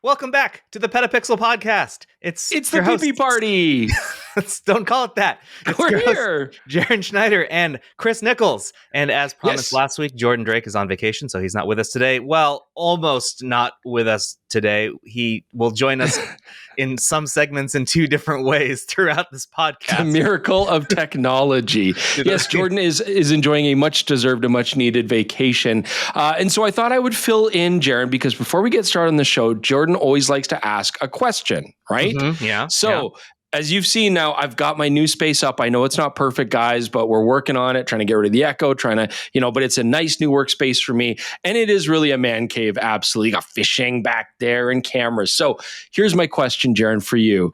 Welcome back to the PetaPixel Podcast. It's the pee-pee party. Don't call it that. We're here. Jaron Schneider and Chris Nichols. And as promised last week, Jordan Drake is on vacation, so he's not with us today. Well, almost not with us today. He will join us in some segments in two different ways throughout this podcast. The miracle of technology. Yes, Jordan is enjoying a much-deserved and much-needed vacation. And so I thought I would fill in, Jaron, because before we get started on the show, Jordan always likes to ask a question, right? Mm-hmm, yeah. So as you've seen now, I've got my new space up. I know it's not perfect, guys, but we're working on it, trying to get rid of the echo, but it's a nice new workspace for me. And it is really a man cave, absolutely. Got fishing back there and cameras. So here's my question, Jaron, for you.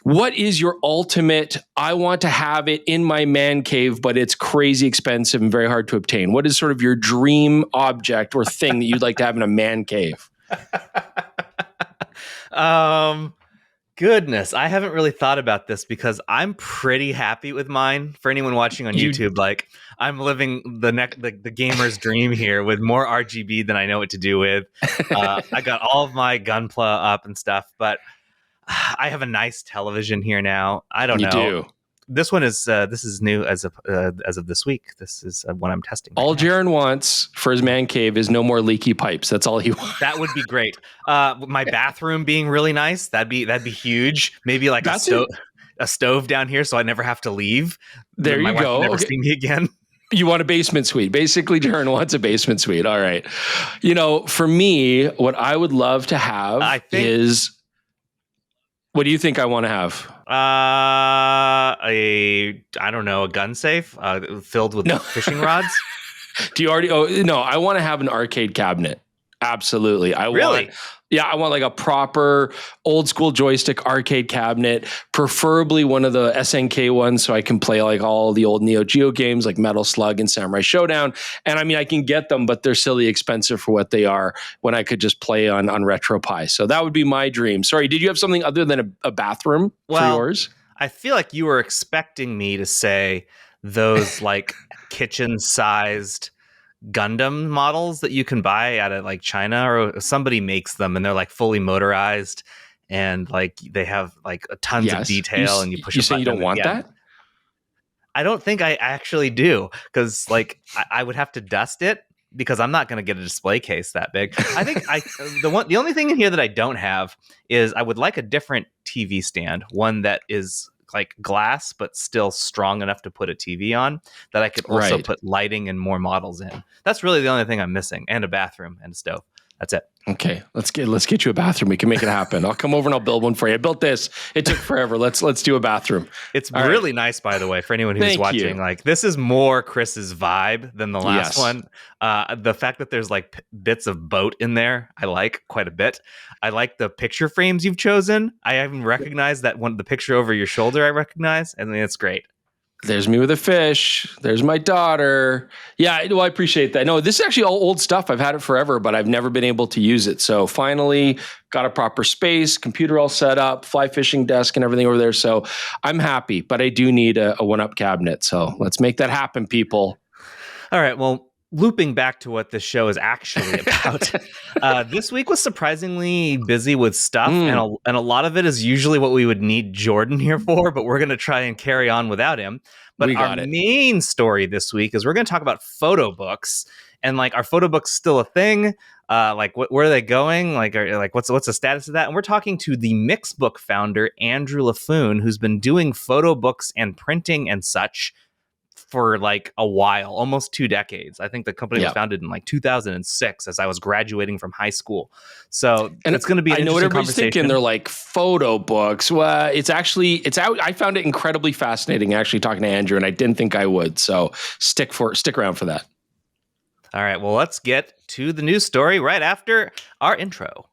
What is your ultimate, I want to have it in my man cave, but it's crazy expensive and very hard to obtain? What is sort of your dream object or thing that you'd like to have in a man cave? Goodness, I haven't really thought about this because I'm pretty happy with mine. For anyone watching on YouTube, like I'm living the gamer's dream here with more RGB than I know what to do with. I got all of my Gunpla up and stuff, but I have a nice television here now. I don't know. You do. This one is this is new as of this week. This is what I'm testing. All Jaron wants for his man cave is no more leaky pipes. That's all he wants. That would be great. My bathroom being really nice. That'd be huge. Maybe like a stove down here, so I never have to leave. There My you wife go. will never see me again. You want a basement suite. Basically, Jaron wants a basement suite. All right. For me, what I would love to have is. What do you think I want to have? A gun safe filled with fishing rods. Do you already? Oh no, I want to have an arcade cabinet. Absolutely. I want like a proper old school joystick arcade cabinet, preferably one of the SNK ones so I can play like all the old Neo Geo games like Metal Slug and Samurai Showdown. And I mean, I can get them, but they're silly expensive for what they are when I could just play on RetroPie. So that would be my dream. Sorry, did you have something other than a bathroom for yours? I feel like you were expecting me to say those like kitchen-sized Gundam models that you can buy out of like China, or somebody makes them and they're like fully motorized and like they have like tons of detail and you push. You say you don't want that? I don't think I actually do, because like I would have to dust it because I'm not going to get a display case that big. I think the only thing in here that I don't have is I would like a different TV stand, one that is like glass but still strong enough to put a TV on that I could also put lighting and more models in. That's really the only thing I'm missing, and a bathroom and a stove. That's it. Okay, let's get you a bathroom. We can make it happen. I'll come over and I'll build one for you. I built this. It took forever. Let's do a bathroom. It's really nice, by the way, for anyone who's watching. Like, this is more Chris's vibe than the last one. The fact that there's like bits of boat in there, I like quite a bit. I like the picture frames you've chosen. I even recognize that one, the picture over your shoulder. I recognize, and it's great. There's me with a fish. There's my daughter. Yeah, I appreciate that. No, this is actually all old stuff. I've had it forever, but I've never been able to use it. So finally got a proper space, computer all set up, fly fishing desk and everything over there. So I'm happy, but I do need a one-up cabinet. So let's make that happen, people. All right, well, looping back to what this show is actually about, this week was surprisingly busy with stuff, and a lot of it is usually what we would need Jordan here for, but we're going to try and carry on without him. But our main story this week is we're going to talk about photo books, and like, are photo books still a thing? Like, where are they going? Like, what's the status of that? And we're talking to the Mixbook founder, Andrew Laffoon, who's been doing photo books and printing and such for like a while, almost 2 decades. I think the company was founded in like 2006 as I was graduating from high school. So it's going to be an interesting conversation. Thinking they're like photo books. Well, it's out. I found it incredibly fascinating actually talking to Andrew, and I didn't think I would. So stick around for that. All right. Well, let's get to the news story right after our intro.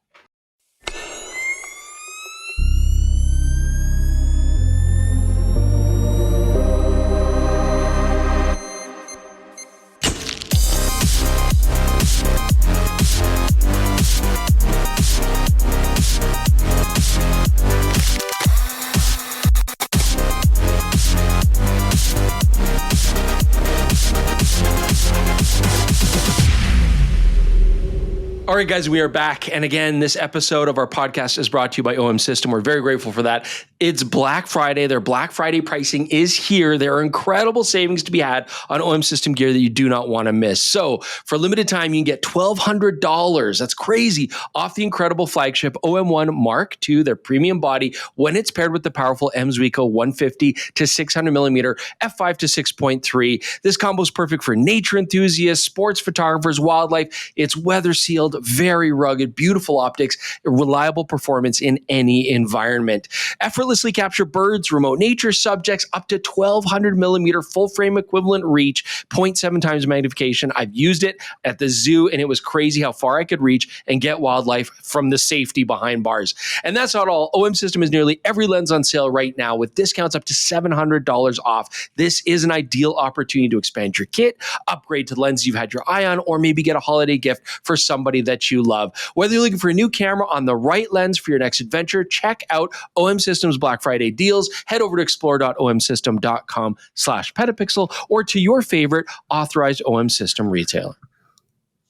All right, guys, we are back. And again, this episode of our podcast is brought to you by OM System. We're very grateful for that. It's Black Friday. Their Black Friday pricing is here. There are incredible savings to be had on OM System gear that you do not want to miss. So for a limited time, you can get $1,200. That's crazy. Off the incredible flagship OM1 Mark II, their premium body, when it's paired with the powerful Mzuiko 150 to 600 millimeter f5 to 6.3. This combo is perfect for nature enthusiasts, sports photographers, wildlife. It's weather sealed, very rugged, beautiful optics, reliable performance in any environment. Effortlessly capture birds, remote nature subjects, up to 1,200 millimeter full frame equivalent reach, 0.7 times magnification. I've used it at the zoo, and it was crazy how far I could reach and get wildlife from the safety behind bars. And that's not all. OM System has nearly every lens on sale right now with discounts up to $700 off. This is an ideal opportunity to expand your kit, upgrade to the lens you've had your eye on, or maybe get a holiday gift for somebody that you love. Whether you're looking for a new camera on the right lens for your next adventure, check out OM System's Black Friday deals. Head over to explore.omsystem.com/petapixel or to your favorite authorized OM System retailer.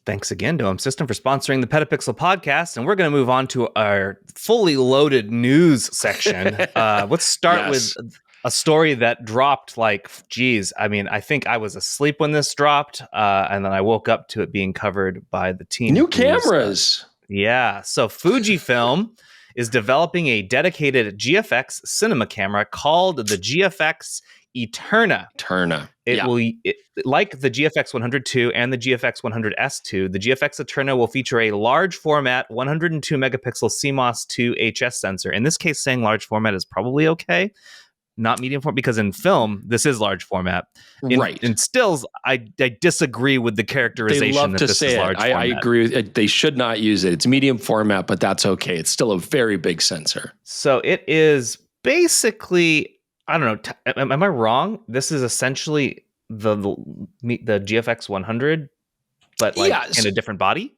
Thanks again to OM System for sponsoring the PetaPixel Podcast, and we're going to move on to our fully loaded news section. Let's start with a story that dropped I think I was asleep when this dropped, and then I woke up to it being covered by the team. New cameras. Yeah. So Fujifilm is developing a dedicated GFX cinema camera called the GFX Eterna. Like the GFX 100 II and the GFX 100S2, the GFX Eterna will feature a large format 102 megapixel CMOS 2 HS sensor. In this case, saying large format is probably okay. Not medium format, because in film, this is large format. In stills, I disagree with the characterization. They love that to this say is it. large format. I agree with it. They should not use it. It's medium format, but that's okay. It's still a very big sensor. So it is basically, I don't know, am I wrong? This is essentially the GFX 100, but in a different body?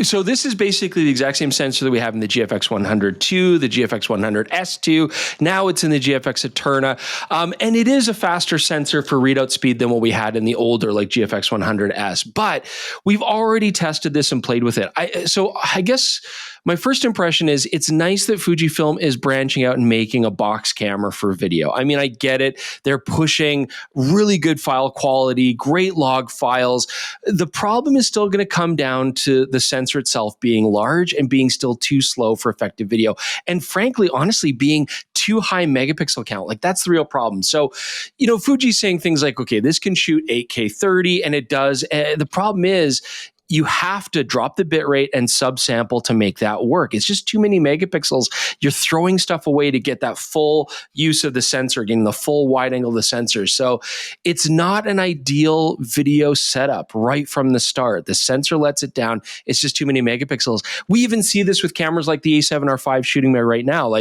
So this is basically the exact same sensor that we have in the GFX 100 II, the GFX 100S2. Now it's in the GFX Eterna. And it is a faster sensor for readout speed than what we had in the older GFX 100S. But we've already tested this and played with it. So I guess my first impression is it's nice that Fujifilm is branching out and making a box camera for video. I mean, I get it. They're pushing really good file quality, great log files. The problem is still going to come down to the sensor itself being large and being still too slow for effective video. And frankly, honestly, being too high megapixel count. That's the real problem. So, Fuji's saying things like, okay, this can shoot 8K 30, and it does. The problem is, you have to drop the bit rate and subsample to make that work. It's just too many megapixels. You're throwing stuff away to get that full use of the sensor, getting the full wide angle of the sensor. So it's not an ideal video setup right from the start. The sensor lets it down. It's just too many megapixels. We even see this with cameras like the A7R5 shooting me right now.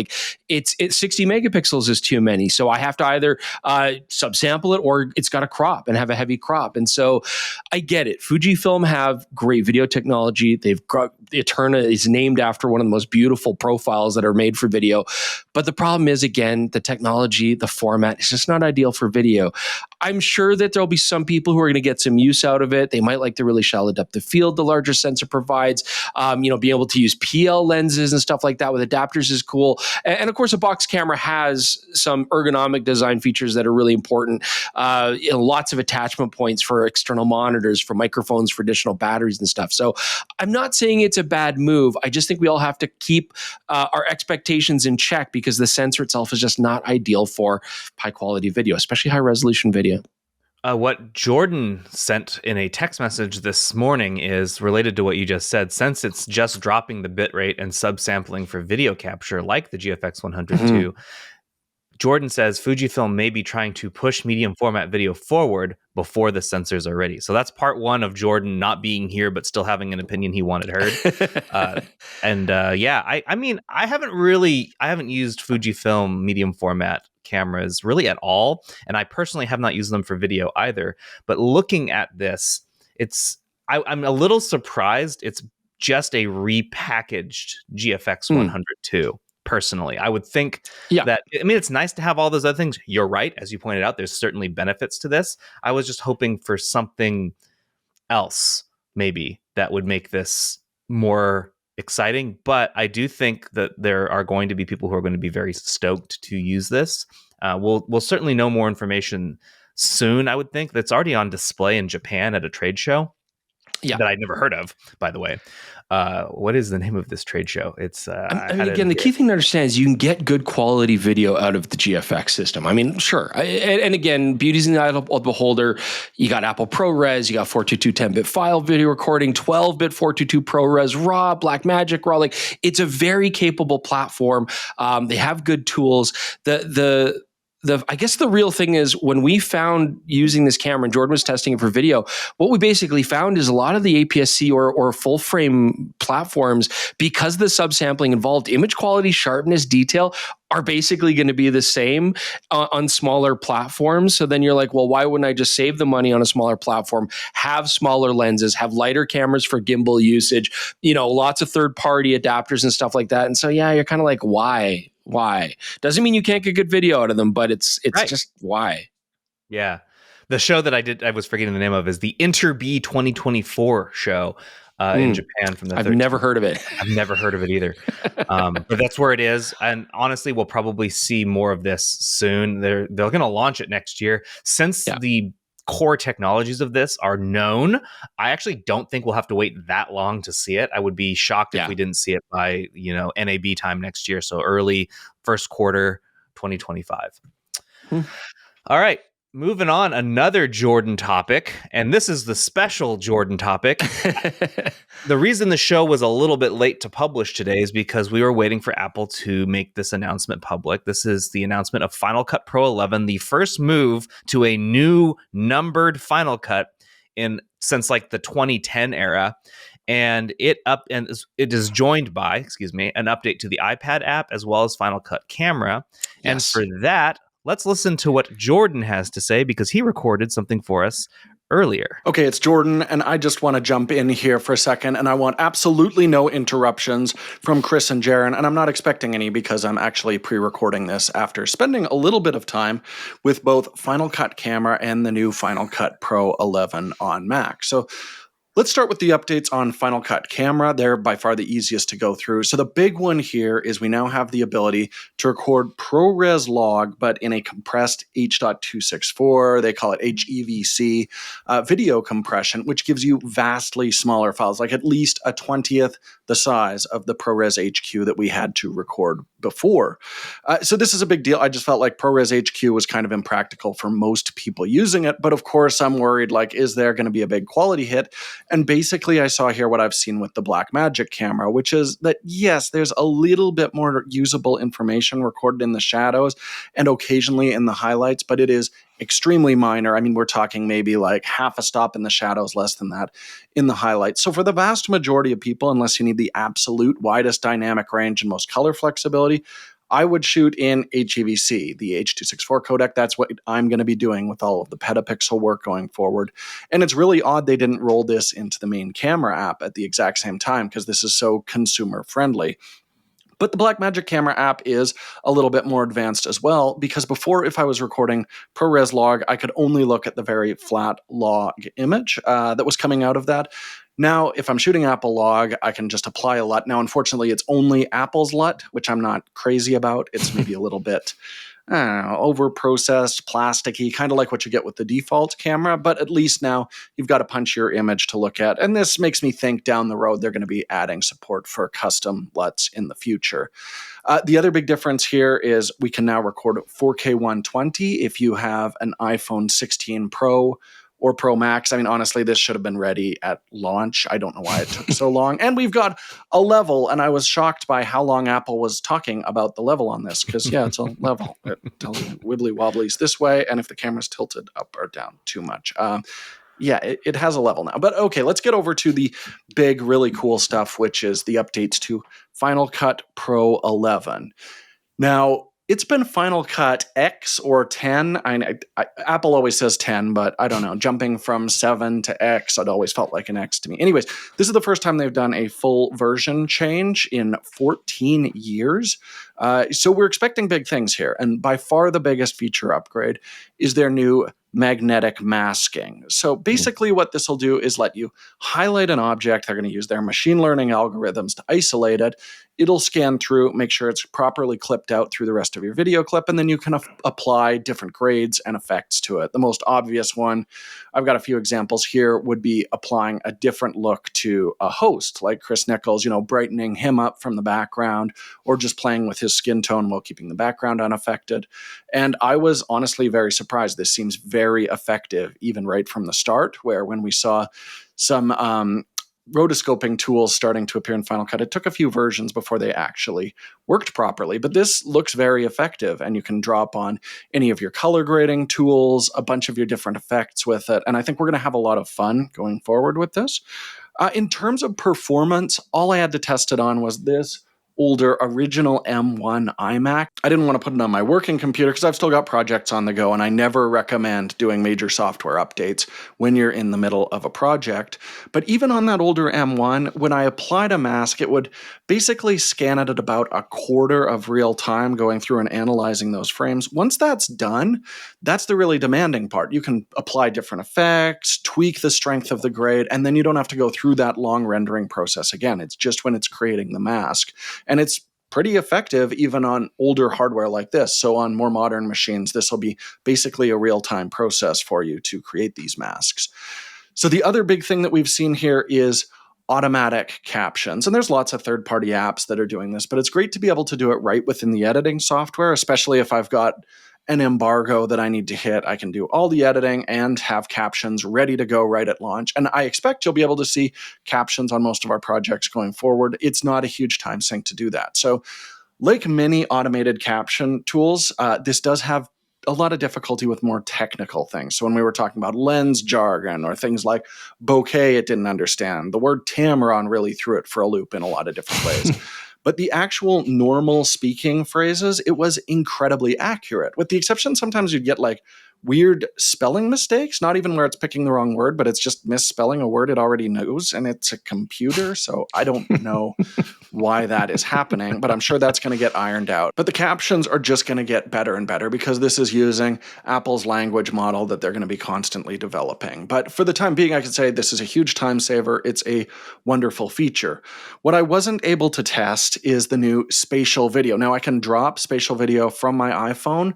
It's 60 megapixels is too many. So I have to either subsample it, or it's got to crop and have a heavy crop. And so I get it. Fujifilm have great video technology. They've got Eterna is named after one of the most beautiful profiles that are made for video. But the problem is, again, the technology, the format is just not ideal for video. I'm sure that there'll be some people who are going to get some use out of it. They might like the really shallow depth of field the larger sensor provides. Being able to use PL lenses and stuff like that with adapters is cool. And of course, a box camera has some ergonomic design features that are really important. Lots of attachment points for external monitors, for microphones, for additional batteries and stuff. So I'm not saying it's a bad move. I just think we all have to keep our expectations in check, because the sensor itself is just not ideal for high quality video, especially high resolution video. What Jordan sent in a text message this morning is related to what you just said. Since it's just dropping the bitrate and subsampling for video capture like the GFX 100 II, Jordan says Fujifilm may be trying to push medium format video forward before the sensors are ready. So that's part one of Jordan not being here, but still having an opinion he wanted heard. I haven't used Fujifilm medium format cameras really at all. And I personally have not used them for video either. But looking at this, I'm a little surprised it's just a repackaged GFX 100 II. Personally, I would think that, it's nice to have all those other things. You're right. As you pointed out, there's certainly benefits to this. I was just hoping for something else, maybe, that would make this more exciting, but I do think that there are going to be people who are going to be very stoked to use this. We'll certainly know more information soon. I would think that's already on display in Japan at a trade show that I'd never heard of, by the way. What is the name of this trade show? It's I mean, again, the key thing to understand is you can get good quality video out of the GFX system. I mean, sure. And again, beauty's in the eye of the beholder. You got Apple ProRes, you got 422 10-bit file video recording, 12-bit 422 ProRes RAW, Blackmagic RAW. Like, it's a very capable platform. They have good tools. I guess the real thing is when we found using this camera, and Jordan was testing it for video, what we basically found is a lot of the APS-C or full frame platforms, because the subsampling involved, image quality, sharpness, detail are basically going to be the same on smaller platforms. So then you're like, well, why wouldn't I just save the money on a smaller platform, have smaller lenses, have lighter cameras for gimbal usage, lots of third-party adapters and stuff like that. And so, you're kind of like, why? Doesn't mean you can't get good video out of them, but it's right. Just why? Yeah. The show that I was forgetting the name of is the Interb 2024 show in Japan from the I've never heard of it. I've never heard of it either. But that's where it is. And honestly, we'll probably see more of this soon. They're going to launch it next year. Since the core technologies of this are known, I actually don't think we'll have to wait that long to see it. I would be shocked if we didn't see it by, NAB time next year. So early first quarter 2025. All right. Moving on, another Jordan topic, and this is the special Jordan topic. The reason the show was a little bit late to publish today is because we were waiting for Apple to make this announcement public. This is the announcement of Final Cut Pro 11, the first move to a new numbered Final Cut since like the 2010 era. And it is joined by, an update to the iPad app as well as Final Cut Camera. Yes. And for that, let's listen to what Jordan has to say because he recorded something for us earlier. Okay, it's Jordan, and I just want to jump in here for a second, and I want absolutely no interruptions from Chris and Jaron, and I'm not expecting any because I'm actually pre-recording this after spending a little bit of time with both Final Cut Camera and the new Final Cut Pro 11 on Mac. So let's start with the updates on Final Cut Camera. They're by far the easiest to go through. So the big one here is we now have the ability to record ProRes log, but in a compressed H.264, they call it HEVC, video compression, which gives you vastly smaller files, like at least a 20th the size of the ProRes HQ that we had to record before. So this is a big deal. I just felt like ProRes HQ was kind of impractical for most people using it. But of course, I'm worried, like, is there going to be a big quality hit? And basically, I saw here what I've seen with the Blackmagic camera, which is that, yes, there's a little bit more usable information recorded in the shadows and occasionally in the highlights, but it is extremely minor. I mean, we're talking maybe like half a stop in the shadows, less than that in the highlights. So for the vast majority of people, unless you need the absolute widest dynamic range and most color flexibility, I would shoot in HEVC, the H.264 codec. That's what I'm going to be doing with all of the PetaPixel work going forward. And it's really odd they didn't roll this into the main camera app at the exact same time because this is so consumer friendly. But the Blackmagic camera app is a little bit more advanced as well, because before, if I was recording ProRes log, I could only look at the very flat log image that was coming out of that. Now, if I'm shooting Apple log, I can just apply a LUT. Now, unfortunately, it's only Apple's LUT, which I'm not crazy about. It's maybe a little bit over-processed, plasticky, kind of like what you get with the default camera, but at least now you've got a punchier image to look at. And this makes me think down the road they're going to be adding support for custom LUTs in the future. The other big difference here is we can now record 4K 120 if you have an iPhone 16 Pro or Pro Max. I mean, honestly, this should have been ready at launch. I don't know why it took so long. And we've got a level, and I was shocked by how long Apple was talking about the level on this, because, yeah, it's a level. It tells you wibbly wobblies this way, and if the camera's tilted up or down too much. It has a level now. But okay, let's get over to the big, really cool stuff, which is the updates to Final Cut Pro 11. Now, It's been Final Cut X or 10. Apple always says 10, but I don't know. Jumping from 7 to X, it always felt like an X to me. Anyways, this is the first time they've done a full version change in 14 years. So we're expecting big things here. And by far the biggest feature upgrade is their new magnetic masking. So basically what this will do is let you highlight an object. They're going to use their machine learning algorithms to isolate it. It'll scan through, make sure it's properly clipped out through the rest of your video clip, and then you can apply different grades and effects to it. The most obvious one, I've got a few examples here, would be applying a different look to a host, like Chris Nichols, brightening him up from the background, or just playing with his skin tone while keeping the background unaffected. And I was honestly very surprised. This seems very effective, even right from the start, where when we saw some rotoscoping tools starting to appear in Final Cut, it took a few versions before they actually worked properly. But this looks very effective, and you can drop on any of your color grading tools, a bunch of your different effects with it. And I think we're going to have a lot of fun going forward with this. In terms of performance, all I had to test it on was this older original M1 iMac. I didn't want to put it on my working computer because I've still got projects on the go, and I never recommend doing major software updates when you're in the middle of a project. But even on that older M1, when I applied a mask, it would basically scan it at about a quarter of real time, going through and analyzing those frames. Once that's done, that's the really demanding part. You can apply different effects, tweak the strength of the grade, and then you don't have to go through that long rendering process again. It's just when it's creating the mask. And it's pretty effective even on older hardware like this. So on more modern machines, this will be basically a real-time process for you to create these masks. So the other big thing that we've seen here is automatic captions. And there's lots of third-party apps that are doing this, but it's great to be able to do it right within the editing software, especially if I've got an embargo that I need to hit. I can do all the editing and have captions ready to go right at launch. And I expect you'll be able to see captions on most of our projects going forward. It's not a huge time sink to do that. So like many automated caption tools, this does have a lot of difficulty with more technical things. So when we were talking about lens jargon or things like bokeh, it didn't understand. The word Tamron really threw it for a loop in a lot of different ways. But the actual normal speaking phrases, it was incredibly accurate. With the exception, sometimes you'd get like weird spelling mistakes, not even where it's picking the wrong word, but it's just misspelling a word it already knows, and it's a computer. So I don't know why that is happening, but I'm sure that's going to get ironed out. But the captions are just going to get better and better because this is using Apple's language model that they're going to be constantly developing. But for the time being, I can say this is a huge time saver. It's a wonderful feature. What I wasn't able to test is the new spatial video. Now I can drop spatial video from my iPhone,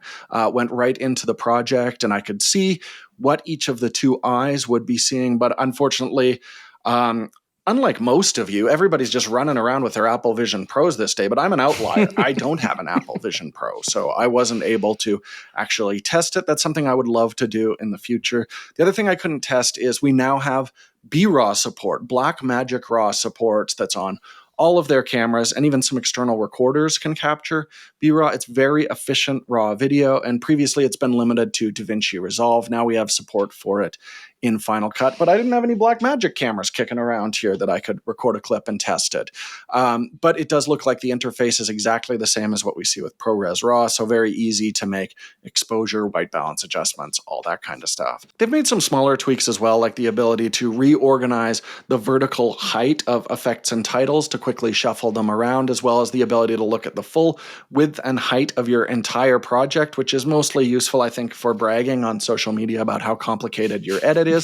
went right into the project, and I could see what each of the two eyes would be seeing. But unfortunately, unlike most of you, everybody's just running around with their Apple Vision Pros this day, but I'm an outlier. I don't have an Apple Vision Pro, so I wasn't able to actually test it. That's something I would love to do in the future. The other thing I couldn't test is we now have B-RAW support, Blackmagic RAW support that's on all of their cameras, and even some external recorders can capture B-RAW. It's very efficient RAW video, and previously it's been limited to DaVinci Resolve. Now we have support for it in Final Cut, but I didn't have any Blackmagic cameras kicking around here that I could record a clip and test it. But it does look like the interface is exactly the same as what we see with ProRes RAW, so very easy to make exposure, white balance adjustments, all that kind of stuff. They've made some smaller tweaks as well, like the ability to reorganize the vertical height of effects and titles to quickly shuffle them around, as well as the ability to look at the full width and height of your entire project, which is mostly useful, I think, for bragging on social media about how complicated your edit is.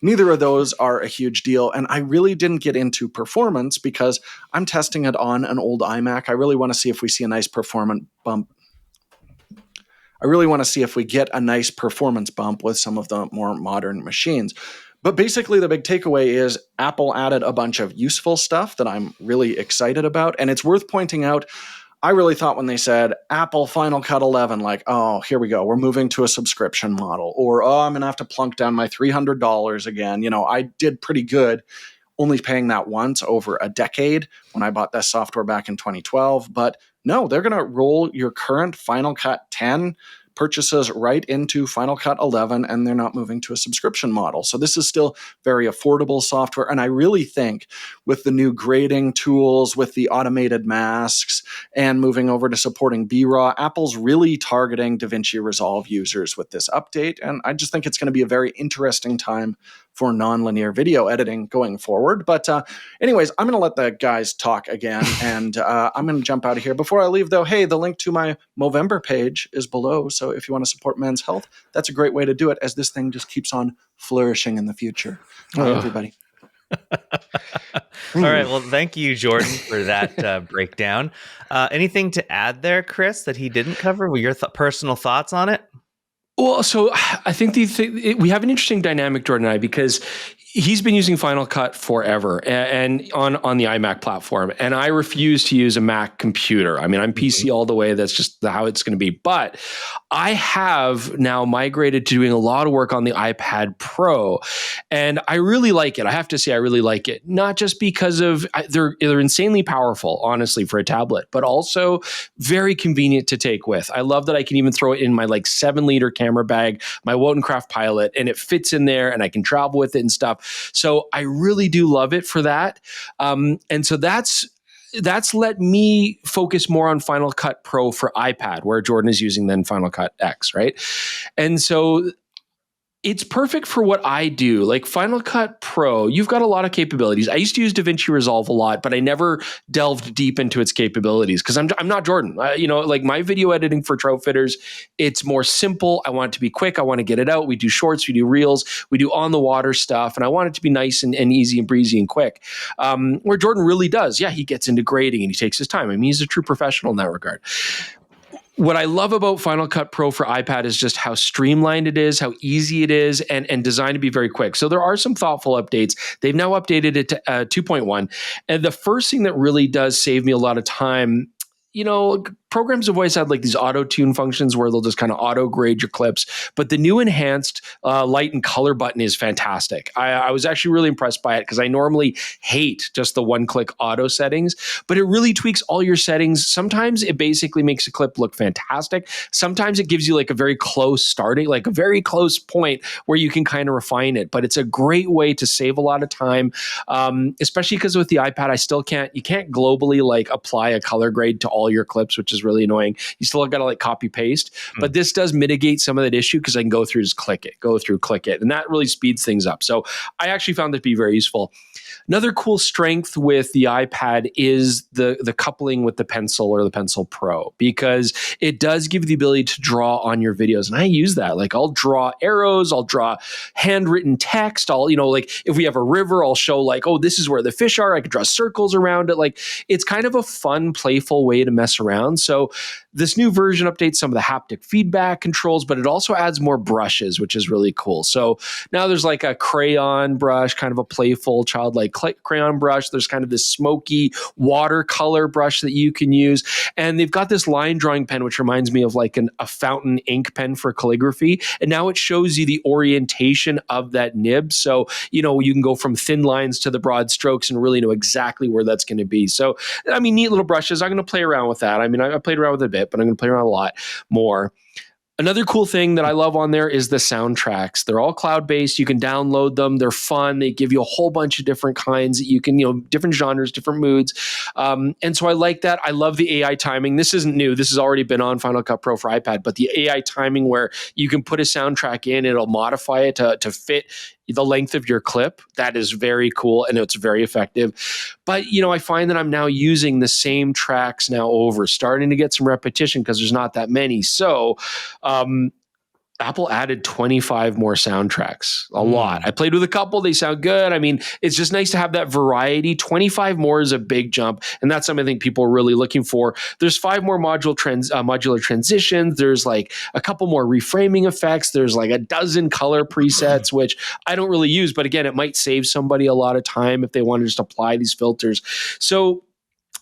Neither of those are a huge deal, and I really didn't get into performance because I'm testing it on an old iMac. I really want to see if we see a nice performance bump. I really want to see if we get a nice performance bump with some of the more modern machines. But basically, the big takeaway is Apple added a bunch of useful stuff that I'm really excited about, and it's worth pointing out, I really thought when they said Apple Final Cut 11, like, oh, here we go, we're moving to a subscription model, or, oh, I'm going to have to plunk down my $300 again. I did pretty good only paying that once over a decade when I bought this software back in 2012. But no, they're going to roll your current Final Cut 10 purchases right into Final Cut 11, and they're not moving to a subscription model. So this is still very affordable software. And I really think with the new grading tools, with the automated masks, and moving over to supporting BRAW, Apple's really targeting DaVinci Resolve users with this update. And I just think it's going to be a very interesting time for nonlinear video editing going forward. But anyways, I'm going to let the guys talk again, and I'm going to jump out of here. Before I leave, though, hey, the link to my Movember page is below. So if you want to support men's health, that's a great way to do it, as this thing just keeps on flourishing in the future. Bye, everybody. All right. Well, thank you, Jordan, for that breakdown. Anything to add there, Chris, that he didn't cover? Were your personal thoughts on it? Well, so I think we have an interesting dynamic, Jordan and I, because he's been using Final Cut forever and on the iMac platform, and I refuse to use a Mac computer. I mean, I'm PC all the way. That's just how it's going to be. But I have now migrated to doing a lot of work on the iPad Pro, and I really like it. I have to say, I really like it, not just because of they're insanely powerful, honestly, for a tablet, but also very convenient to take with. I love that I can even throw it in my 7-liter camera bag, my Wodencraft Pilot, and it fits in there, and I can travel with it and stuff. So I really do love it for that. And so that's let me focus more on Final Cut Pro for iPad, where Jordan is using then Final Cut X, right? And so it's perfect for what I do. Like Final Cut Pro, you've got a lot of capabilities. I used to use DaVinci Resolve a lot, but I never delved deep into its capabilities because I'm not Jordan. My video editing for trout fitters, it's more simple. I want it to be quick. I want to get it out. We do shorts, we do reels, we do on the water stuff, and I want it to be nice and easy and breezy and quick. Where Jordan really does, he gets into grading and he takes his time. I mean, he's a true professional in that regard. What I love about Final Cut Pro for iPad is just how streamlined it is, how easy it is, and designed to be very quick. So there are some thoughtful updates. They've now updated it to 2.1. And the first thing that really does save me a lot of time, programs have always had these auto-tune functions where they'll just kind of auto-grade your clips. But the new enhanced light and color button is fantastic. I was actually really impressed by it because I normally hate just the one-click auto settings, but it really tweaks all your settings. Sometimes it basically makes a clip look fantastic. Sometimes it gives you a very close starting, a very close point where you can kind of refine it. But it's a great way to save a lot of time, especially because with the iPad, you can't globally apply a color grade to all your clips, which is really annoying. You still got to copy paste, but this does mitigate some of that issue because I can go through, click it. And that really speeds things up. So I actually found it to be very useful. Another cool strength with the iPad is the coupling with the Pencil or the Pencil Pro, because it does give you the ability to draw on your videos. And I use that. I'll draw arrows, I'll draw handwritten text. If we have a river, I'll show this is where the fish are. I could draw circles around it. It's kind of a fun, playful way to mess around. So this new version updates some of the haptic feedback controls, but it also adds more brushes, which is really cool. So now there's a crayon brush, kind of a playful, childlike crayon brush. There's kind of this smoky watercolor brush that you can use. And they've got this line drawing pen, which reminds me of a fountain ink pen for calligraphy. And now it shows you the orientation of that nib. So, you can go from thin lines to the broad strokes and really know exactly where that's going to be. So, neat little brushes. I'm going to play around with that. I played around with it a bit, but I'm going to play around a lot more. Another cool thing that I love on there is the soundtracks. They're all cloud-based. You can download them. They're fun. They give you a whole bunch of different kinds that you can, different genres, different moods. And so I like that. I love the AI timing. This isn't new. This has already been on Final Cut Pro for iPad, but the AI timing where you can put a soundtrack in, it'll modify it to fit the length of your clip. That is very cool, and it's very effective. But, I find that I'm now using the same tracks now over, starting to get some repetition because there's not that many. So, Apple added 25 more soundtracks, a lot. I played with a couple. They sound good. It's just nice to have that variety. 25 more is a big jump, and that's something I think people are really looking for. There's 5 more modular transitions. There's a couple more reframing effects. There's a dozen color presets, which I don't really use, but again, it might save somebody a lot of time if they want to just apply these filters. So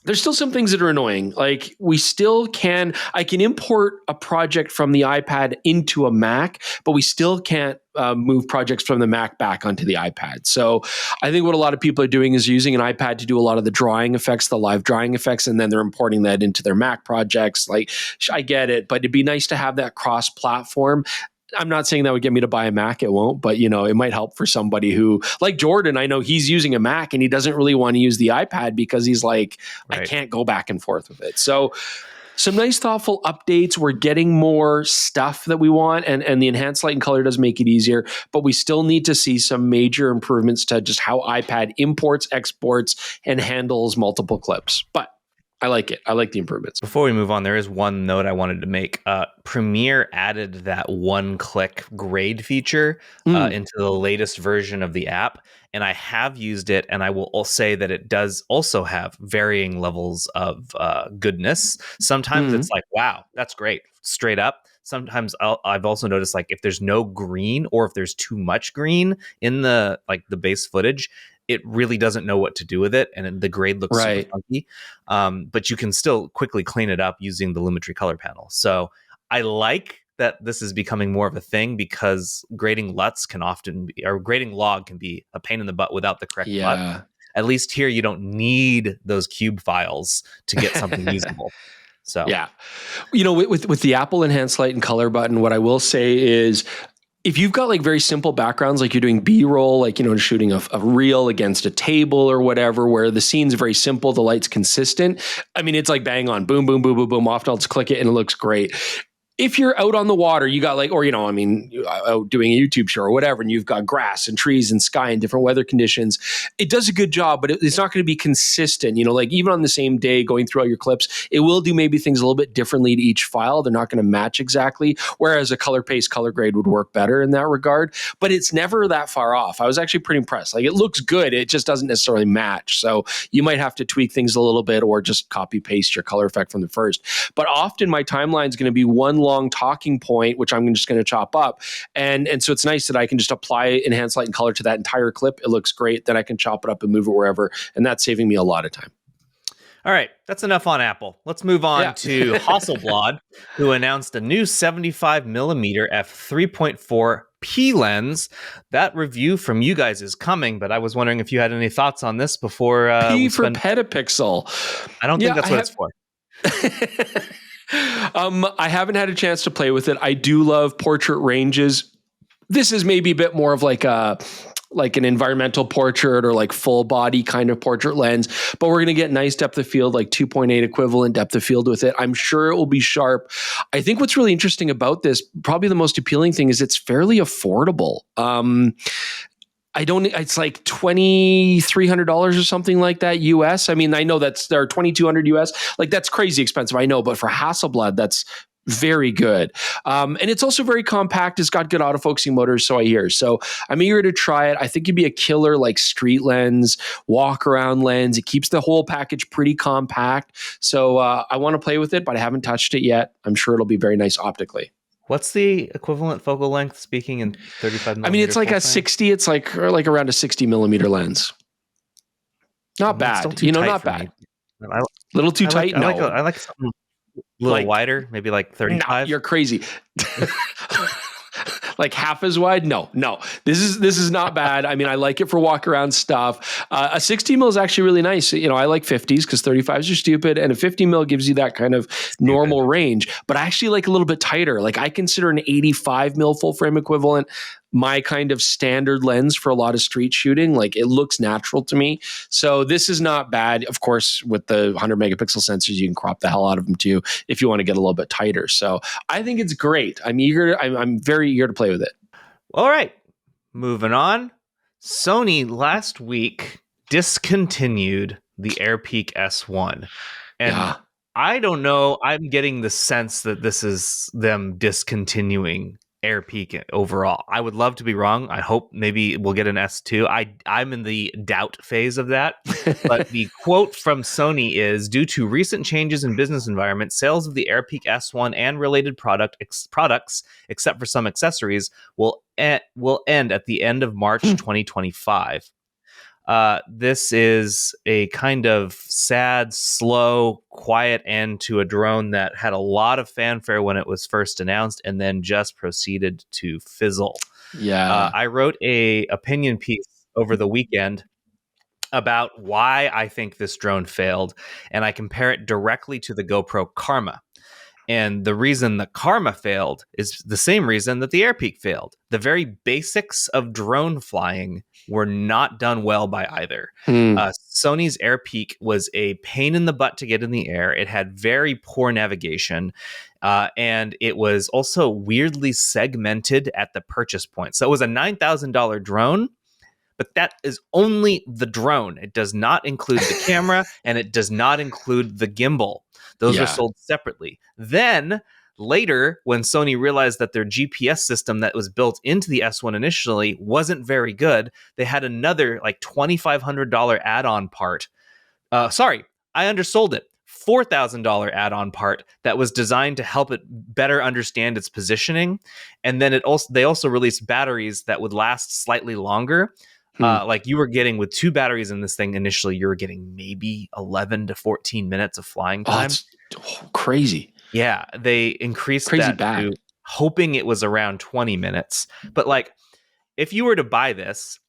there's still some things that are annoying. Like I can import a project from the iPad into a Mac, but we still can't move projects from the Mac back onto the iPad. So I think what a lot of people are doing is using an iPad to do a lot of the drawing effects, the live drawing effects, and then they're importing that into their Mac projects. Like, I get it, but it'd be nice to have that cross-platform. I'm not saying that would get me to buy a Mac. It won't, but it might help for somebody who, like Jordan, I know he's using a Mac and he doesn't really want to use the iPad because he's like, right, I can't go back and forth with it. So some nice thoughtful updates. We're getting more stuff that we want, and the enhanced light and color does make it easier, but we still need to see some major improvements to just how iPad imports, exports, and handles multiple clips. But I like it. I like the improvements. Before we move on, there is one note I wanted to make. Premiere added that one-click grade feature into the latest version of the app, and I have used it, and I will say that it does also have varying levels of goodness. Sometimes it's like, wow, that's great, straight up. Sometimes I've also noticed, like, if there's no green or if there's too much green in the base footage, it really doesn't know what to do with it, and the grade looks super funky. But you can still quickly clean it up using the Lumetri color panel. So I like that this is becoming more of a thing, because grading LUTs grading log can be a pain in the butt without the correct LUT. At least here you don't need those cube files to get something usable. So yeah, with the Apple Enhanced Light and Color button, what I will say is, if you've got like very simple backgrounds, like you're doing B-roll, like, shooting a reel against a table or whatever, where the scene's very simple, the light's consistent. I mean, it's like bang on, boom, boom, boom, boom, boom, often I'll just click it and it looks great. If you're out on the water, you got out doing a YouTube show or whatever, and you've got grass and trees and sky and different weather conditions, it does a good job, but it's not going to be consistent. Like even on the same day going through all your clips, it will do maybe things a little bit differently to each file. They're not going to match exactly, whereas a color paste color grade would work better in that regard, but it's never that far off. I was actually pretty impressed. Like, it looks good. It just doesn't necessarily match. So you might have to tweak things a little bit or just copy paste your color effect from the first. But often my timeline is going to be one long talking point, which I'm just going to chop up. And so it's nice that I can just apply enhanced light and color to that entire clip. It looks great. Then I can chop it up and move it wherever. And that's saving me a lot of time. All right, that's enough on Apple. Let's move on to Hasselblad, who announced a new 75mm f3.4 P lens. That review from you guys is coming, but I was wondering if you had any thoughts on this before. P for petapixel. I don't think that's what it's for. I haven't had a chance to play with it. I do love portrait ranges. This is maybe a bit more of like an environmental portrait or like full body kind of portrait lens, but we're going to get nice depth of field, like 2.8 equivalent depth of field with it. I'm sure it will be sharp. I think what's really interesting about this, probably the most appealing thing, is it's fairly affordable. It's like $2,300 or something like that US. I mean, I know they're $2,200 US. Like, that's crazy expensive, I know, but for Hasselblad, that's very good. And it's also very compact. It's got good autofocusing motors, so I hear. So I'm eager to try it. I think it'd be a killer like street lens, walk around lens. It keeps the whole package pretty compact. So I want to play with it, but I haven't touched it yet. I'm sure it'll be very nice optically. What's the equivalent focal length, speaking in 35 millimeter? I mean, it's like a 60. It's like around a 60 millimeter lens. Not bad. Not bad. A little too tight. No, I like something a little wider, maybe like 35. Nah, you're crazy. Like half as wide? No. This is not bad. I mean, I like it for walk around stuff. A 60 mil is actually really nice. I like 50s because 35s are stupid, and a 50 mil gives you that kind of normal range. But I actually like a little bit tighter. Like, I consider an 85 mil full frame equivalent my kind of standard lens for a lot of street shooting. Like, it looks natural to me. So this is not bad. Of course, with the 100 megapixel sensors, you can crop the hell out of them too if you want to get a little bit tighter. So I think it's great. I'm very eager to play with it. All right, moving on. Sony last week discontinued the Airpeak S1. And I don't know, I'm getting the sense that this is them discontinuing Airpeak overall. I would love to be wrong. I hope maybe we'll get an S2. I'm in the doubt phase of that. But the quote from Sony is, due to recent changes in business environment, sales of the Airpeak S1 and related products, except for some accessories, will end at the end of March 2025. This is a kind of sad, slow, quiet end to a drone that had a lot of fanfare when it was first announced and then just proceeded to fizzle. Yeah. I wrote a opinion piece over the weekend about why I think this drone failed, and I compare it directly to the GoPro Karma. And the reason the Karma failed is the same reason that the Airpeak failed. The very basics of drone flying were not done well by either. Sony's Airpeak was a pain in the butt to get in the air. It had very poor navigation, and it was also weirdly segmented at the purchase point. So it was a $9,000 drone, but that is only the drone. It does not include the camera, and it does not include the gimbal. Those are sold separately. Then later, when Sony realized that their GPS system that was built into the S1 initially wasn't very good, they had another like $2,500 add-on part. Sorry, I undersold it. $4,000 add-on part that was designed to help it better understand its positioning. And then they also released batteries that would last slightly longer. Like you were getting with 2 batteries in this thing initially, you were getting maybe 11 to 14 minutes of flying time. That's crazy. Yeah, they increased that to hoping it was around 20 minutes. But like, if you were to buy this,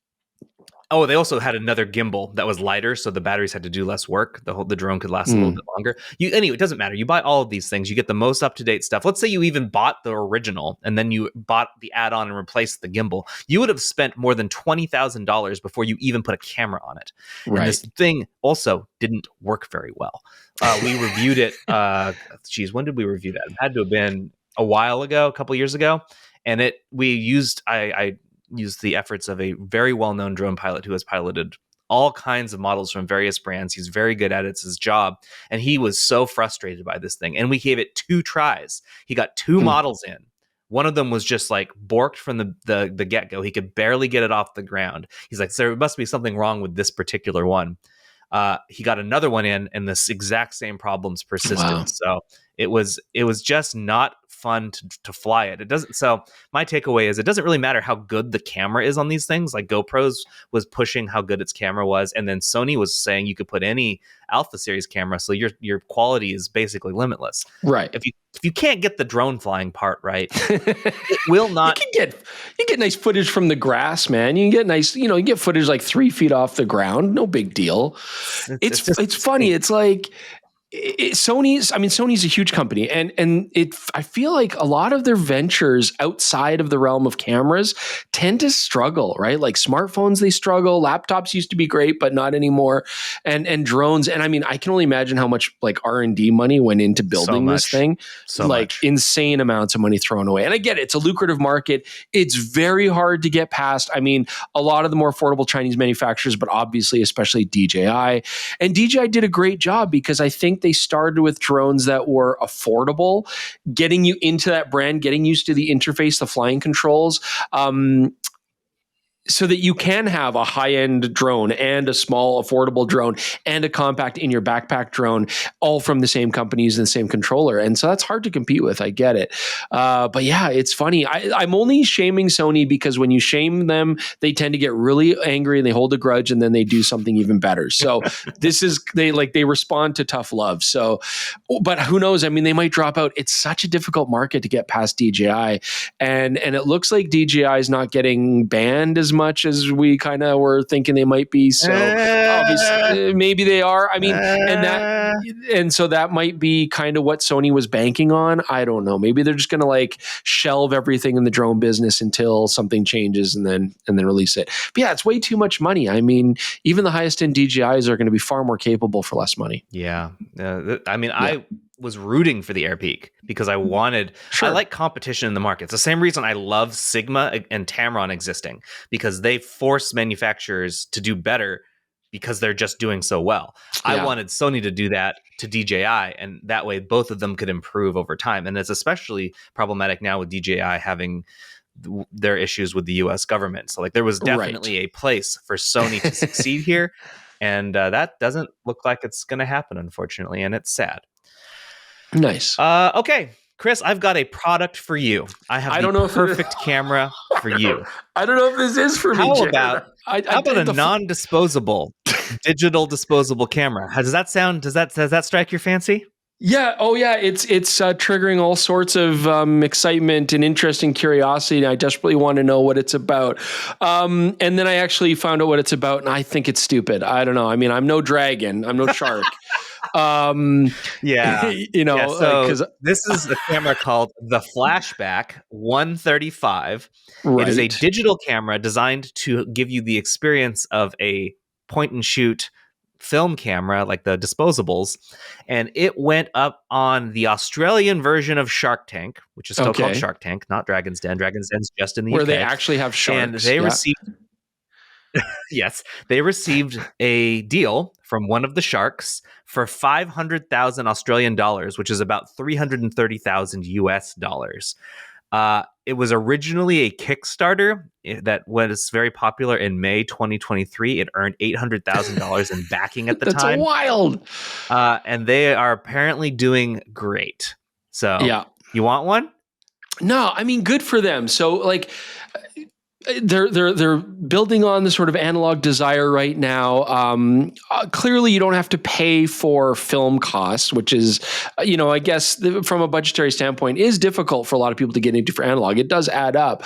they also had another gimbal that was lighter, so the batteries had to do less work. The drone could last a little bit longer. Anyway, it doesn't matter. You buy all of these things, you get the most up-to-date stuff. Let's say you even bought the original, and then you bought the add-on and replaced the gimbal. You would have spent more than $20,000 before you even put a camera on it. Right. And this thing also didn't work very well. We reviewed it. When did we review that? It had to have been a while ago, a couple years ago. And I used the efforts of a very well-known drone pilot who has piloted all kinds of models from various brands. He's very good at it. It's his job. And he was so frustrated by this thing. And we gave it 2 tries. He got 2 models in. One of them was just like borked from the get-go. He could barely get it off the ground. He's like, there must be something wrong with this particular one. He got another one in, and this exact same problems persisted. Wow. So it was just not fun to fly it. It doesn't. So my takeaway is it doesn't really matter how good the camera is on these things. Like GoPro's was pushing how good its camera was, and then Sony was saying you could put any Alpha series camera, so your quality is basically limitless. Right. If you can't get the drone flying part right, it will not. You get nice footage from the grass, man. You can get nice, you get footage like 3 feet off the ground. No big deal. It's funny. It's like. Sony's a huge company, and I feel like a lot of their ventures outside of the realm of cameras tend to struggle, right? Like smartphones, they struggle. Laptops used to be great, but not anymore. And drones. And I mean, I can only imagine how much like R&D money went into building this thing. Insane amounts of money thrown away. And I get it. It's a lucrative market. It's very hard to get past. I mean, a lot of the more affordable Chinese manufacturers, but obviously, especially DJI. And DJI did a great job because I think they started with drones that were affordable, getting you into that brand, getting used to the interface, the flying controls, so that you can have a high-end drone and a small, affordable drone and a compact in your backpack drone, all from the same companies and the same controller. And so that's hard to compete with. I get it. But yeah, it's funny. I'm only shaming Sony because when you shame them, they tend to get really angry and they hold a grudge and then they do something even better. So they respond to tough love. So, but who knows? I mean, they might drop out. It's such a difficult market to get past DJI. And it looks like DJI is not getting banned as much as we kind of were thinking they might be. So obviously maybe they are. I mean, and so that might be kind of what Sony was banking on. I don't know. Maybe they're just going to like shelve everything in the drone business until something changes and then release it. But yeah, it's way too much money. I mean, even the highest end DJIs are going to be far more capable for less money. Yeah. I was rooting for the Airpeak because I like competition in the market. It's the same reason I love Sigma and Tamron existing, because they force manufacturers to do better because they're just doing so well. Yeah. I wanted Sony to do that to DJI, and that way both of them could improve over time. And it's especially problematic now with DJI having their issues with the US government. So like there was definitely a place for Sony to succeed here. And that doesn't look like it's going to happen, unfortunately. And it's sad. Nice. Okay, Chris, I've got a product for you. I have the perfect camera for you. I don't know if this is for me. How about a non-disposable digital disposable camera? How does that sound? Does that strike your fancy? Yeah. Oh, yeah. It's triggering all sorts of excitement and interest and curiosity. And I desperately want to know what it's about. And then I actually found out what it's about, and I think it's stupid. I don't know. I mean, I'm no dragon. I'm no shark. Yeah. So this is a camera called the FlashBack 135. Right. It is a digital camera designed to give you the experience of a point and shoot film camera, like the disposables, and it went up on the Australian version of Shark Tank, which is still called Shark Tank, not Dragon's Den. Dragon's Den's just in the UK. Where they actually have sharks. And they received they received a deal from one of the sharks for 500,000 Australian dollars, which is about 330,000 US dollars. It was originally a Kickstarter that was very popular in May 2023. It earned $800,000 in backing at the time. That's wild. And they are apparently doing great. So, you want one? No, I mean, good for them. So, like, they're building on the sort of analog desire right now. Clearly, you don't have to pay for film costs, which is, I guess from a budgetary standpoint, is difficult for a lot of people to get into for analog. It does add up,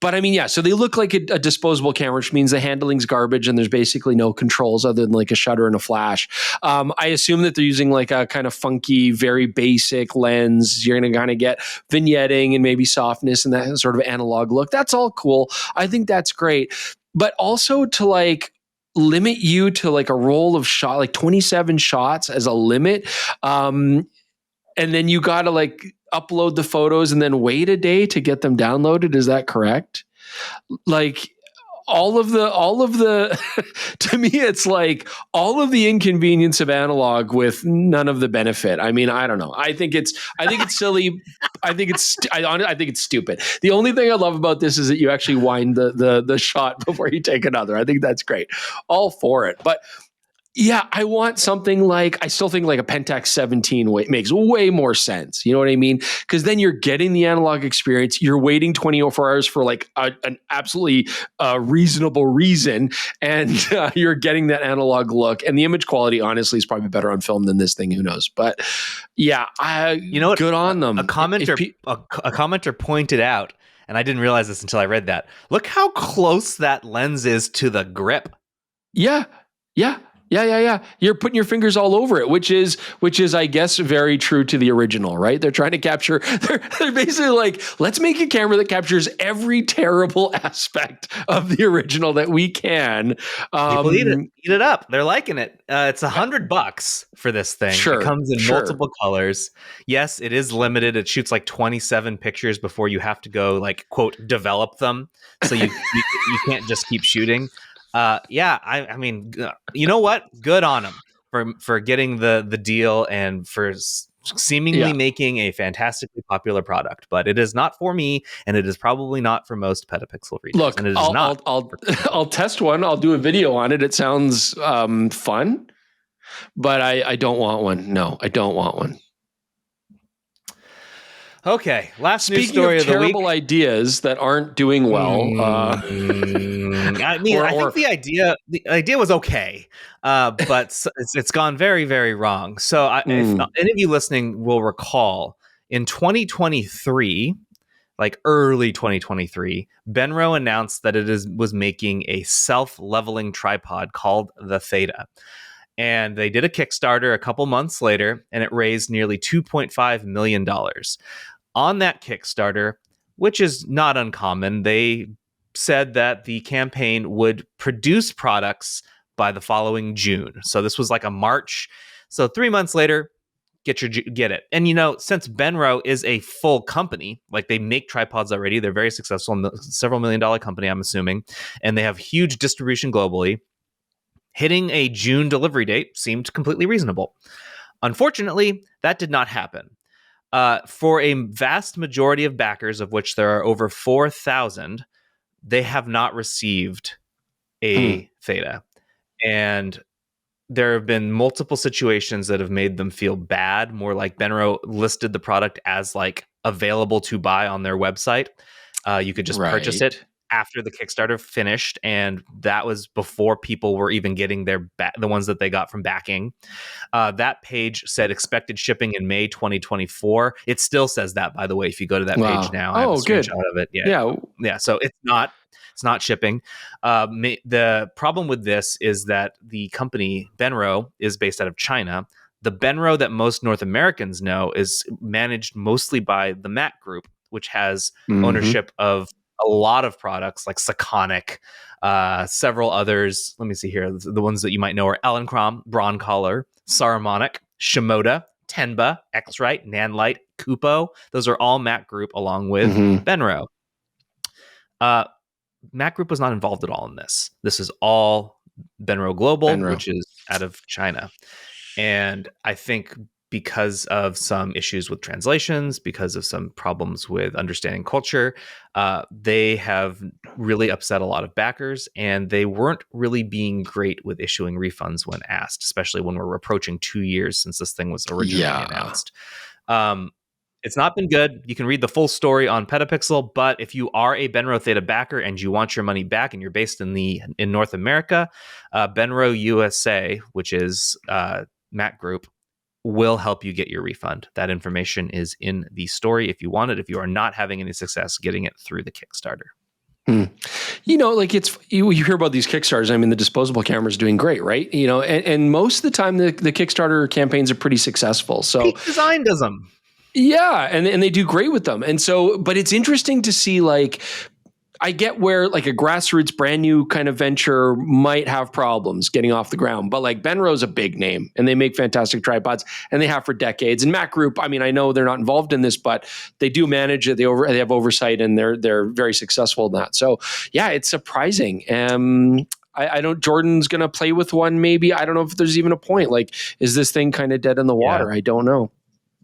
but I mean, yeah. So they look like a disposable camera, which means the handling's garbage, and there's basically no controls other than like a shutter and a flash. I assume that they're using like a kind of funky, very basic lens. You're going to kind of get vignetting and maybe softness and that sort of analog look. That's all cool. I think that's great. But also to like limit you to like a roll of shot, like 27 shots as a limit. And then you got to like upload the photos and then wait a day to get them downloaded. Is that correct? Like all of the to me, it's like all of the inconvenience of analog with none of the benefit. I mean, I don't know. I think it's silly. I think it's stupid. The only thing I love about this is that you actually wind the shot before you take another. I think that's great. All for it. But yeah, I want something like, I still think like a Pentax 17 makes way more sense. You know what I mean? Because then you're getting the analog experience. You're waiting 24 hours for like an absolutely reasonable reason. And you're getting that analog look. And the image quality, honestly, is probably better on film than this thing. Who knows? But yeah, good on them. A commenter pointed out, and I didn't realize this until I read that. Look how close that lens is to the grip. Yeah. You're putting your fingers all over it, which is, I guess, very true to the original, right? They're trying to capture, they're basically like, let's make a camera that captures every terrible aspect of the original that we can. People eat it up. They're liking it. It's $100 for this thing. Sure, it comes in multiple colors. Yes, it is limited. It shoots like 27 pictures before you have to go like, quote, develop them. So you can't just keep shooting. I mean, you know what? Good on them for getting the deal and for seemingly making a fantastically popular product. But it is not for me, and it is probably not for most PetaPixel readers. Look, and it is I'll test one. I'll do a video on it. It sounds fun, but I don't want one. No, I don't want one. Okay, last news story of the week. Speaking of terrible ideas that aren't doing well, I mean, I think the idea was okay, but it's gone very, very wrong. So, if any of you listening will recall, in 2023, like early 2023, Benro announced that it was making a self-leveling tripod called the Theta. And they did a Kickstarter a couple months later, and it raised nearly $2.5 million. On that Kickstarter, which is not uncommon, they said that the campaign would produce products by the following June. So this was like a March. So 3 months later, get it. And since Benro is a full company, like they make tripods already, they're very successful, several $1 million company, I'm assuming, and they have huge distribution globally. Hitting a June delivery date seemed completely reasonable. Unfortunately, that did not happen. For a vast majority of backers, of which there are over 4,000, they have not received a Theta. And there have been multiple situations that have made them feel bad, more like Benro listed the product as like available to buy on their website. You could just purchase it. after the Kickstarter finished, and that was before people were even getting the ones that they got from backing. That page said expected shipping in May 2024. It still says that, by the way, if you go to that page now. I have a screenshot of it. Yeah. So it's not shipping. The problem with this is that the company Benro is based out of China. The Benro that most North Americans know is managed mostly by the Mac Group, which has ownership of a lot of products like Sakonic, several others. Let me see here. The ones that you might know are Alencrom, Broncolor, Saramonic, Shimoda, Tenba, X-Rite, Nanlite, Kupo. Those are all Mac Group along with Benro. Mac Group was not involved at all in this. This is all Benro Global, which is out of China. And I think because of some issues with translations, because of some problems with understanding culture, they have really upset a lot of backers, and they weren't really being great with issuing refunds when asked, especially when we're approaching 2 years since this thing was originally announced. It's not been good. You can read the full story on PetaPixel, but if you are a Benro Theta backer and you want your money back and you're based in North America, Benro USA, which is Mac Group, will help you get your refund. That information is in the story if you want it, if you are not having any success getting it through the Kickstarter. You know, like you hear about these Kickstarters. I mean, the disposable camera is doing great, right? You know, and most of the time the Kickstarter campaigns are pretty successful. So Peak Design does them. Yeah, and they do great with them. And so, but it's interesting to see, like, I get where like a grassroots brand new kind of venture might have problems getting off the ground, but like Benro's a big name and they make fantastic tripods and they have for decades. And Mac Group, I mean, I know they're not involved in this, but they do manage it. They have oversight and they're very successful in that. So yeah, it's surprising. I don't, Jordan's going to play with one. Maybe, I don't know if there's even a point. Like, is this thing kind of dead in the water? Yeah. I don't know.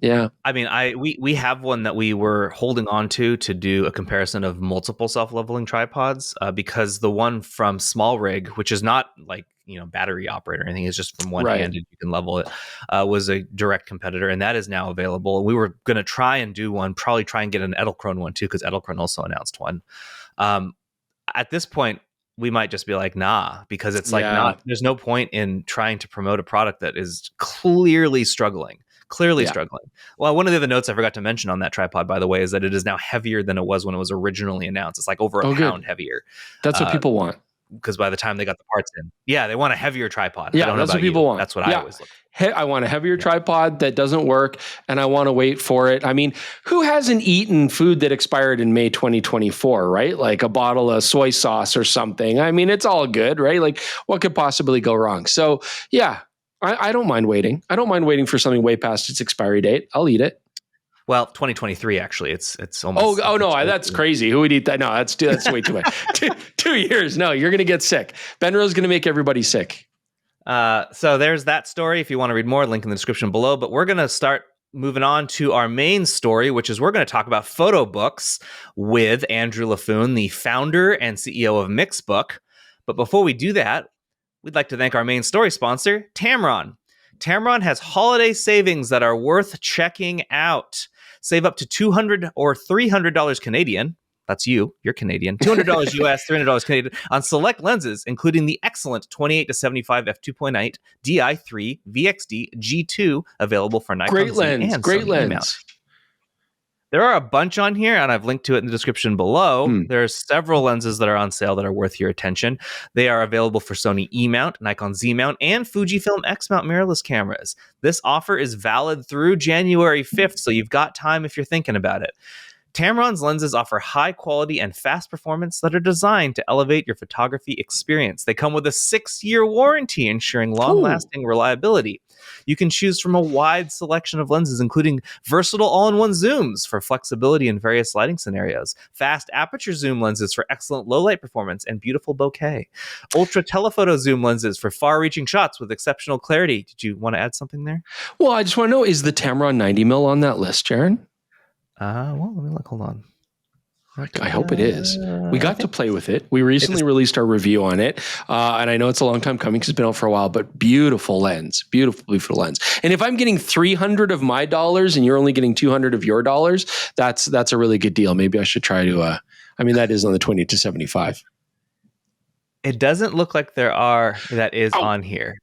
Yeah. I mean, we have one that we were holding on to do a comparison of multiple self-leveling tripods because the one from Small Rig, which is not like, you know, battery operator or anything, it's just from one hand and you can level it, was a direct competitor, and that is now available. We were going to try and do one, probably try and get an Edelkrone one too, because Edelkrone also announced one. At this point, we might just be like, nah, because it's like there's no point in trying to promote a product that is clearly struggling. Struggling. Well, one of the other notes I forgot to mention on that tripod, by the way, is that it is now heavier than it was when it was originally announced. It's like over a pound heavier. That's what people want. Because by the time they got the parts in, they want a heavier tripod. Yeah, that's what people want. That's what I always look for. I want a heavier tripod that doesn't work, and I want to wait for it. I mean, who hasn't eaten food that expired in May 2024, right? Like a bottle of soy sauce or something. I mean, it's all good, right? Like, what could possibly go wrong? So, yeah. I don't mind waiting. I don't mind waiting for something way past its expiry date. I'll eat it. Well, 2023 actually. It's almost. Oh no, that's crazy. Who would eat that? No, that's way too much. 2 years. No, you're going to get sick. Benro's going to make everybody sick. So there's that story. If you want to read more, link in the description below. But we're going to start moving on to our main story, which is we're going to talk about photobooks with Andrew Laffoon, the founder and CEO of Mixbook. But before we do that, we'd like to thank our main story sponsor, Tamron. Tamron has holiday savings that are worth checking out. Save up to $200 or $300 Canadian. That's you're Canadian. $200 US, $300 Canadian on select lenses, including the excellent 28-75 f2.8 Di3 VXD G2 available for Nikon Great Z lens. and Great Sony lens. mount. There are a bunch on here, and I've linked to it in the description below. There's several lenses that are on sale that are worth your attention. They are available for Sony E-mount, Nikon Z-mount, and Fujifilm X-mount mirrorless cameras. This offer is valid through January 5th, so you've got time if you're thinking about it. Tamron's lenses offer high quality and fast performance that are designed to elevate your photography experience. They come with a 6-year warranty, ensuring long-lasting reliability. You can choose from a wide selection of lenses, including versatile all-in-one zooms for flexibility in various lighting scenarios, fast aperture zoom lenses for excellent low-light performance and beautiful bokeh, ultra-telephoto zoom lenses for far-reaching shots with exceptional clarity. Did you want to add something there? Well, I just want to know, is the Tamron 90mm on that list, Jaron? Well, let me look. Hold on. I hope it is. We got to play with it. We recently released our review on it. And I know it's a long time coming because it's been out for a while, but beautiful lens. Beautiful lens. And if I'm getting $300 of my dollars and you're only getting $200 of your dollars, that's a really good deal. Maybe I should try to I mean, that is on the 20 to 75. It doesn't look like that is on here,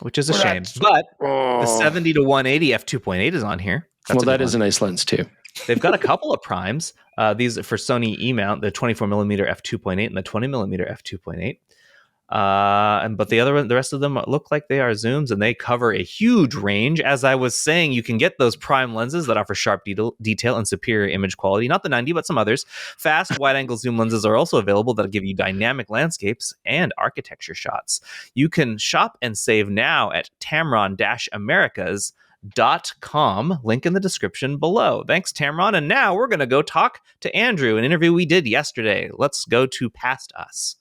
which is a shame. But the 70 to 180 f2.8 is on here. That is a nice lens too. They've got a couple of primes. These are for Sony E-mount, the 24 millimeter f2.8 and the 20 millimeter f2.8. But the rest of them look like they are zooms, and they cover a huge range. As I was saying, you can get those prime lenses that offer sharp detail and superior image quality. Not the 90, but some others. Fast wide-angle zoom lenses are also available that give you dynamic landscapes and architecture shots. You can shop and save now at Tamron-Americas.com. Link in the description below. Thanks, Tamron. And now we're going to go talk to Andrew, an interview we did yesterday. Let's go to Past Us.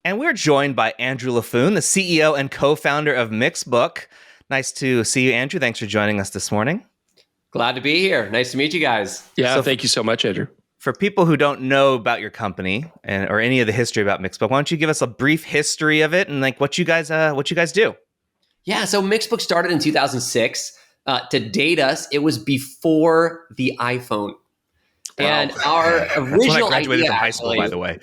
And we're joined by Andrew Laffoon, the CEO and co-founder of Mixbook. Nice to see you, Andrew. Thanks for joining us this morning. Glad to be here. Nice to meet you guys. Yeah, thank you so much, Andrew. For people who don't know about your company or any of the history about Mixbook, why don't you give us a brief history of it and like what you guys do? Yeah, so Mixbook started in 2006. To date us, it was before the iPhone. And our original That's when I graduated idea, from high school, by the way.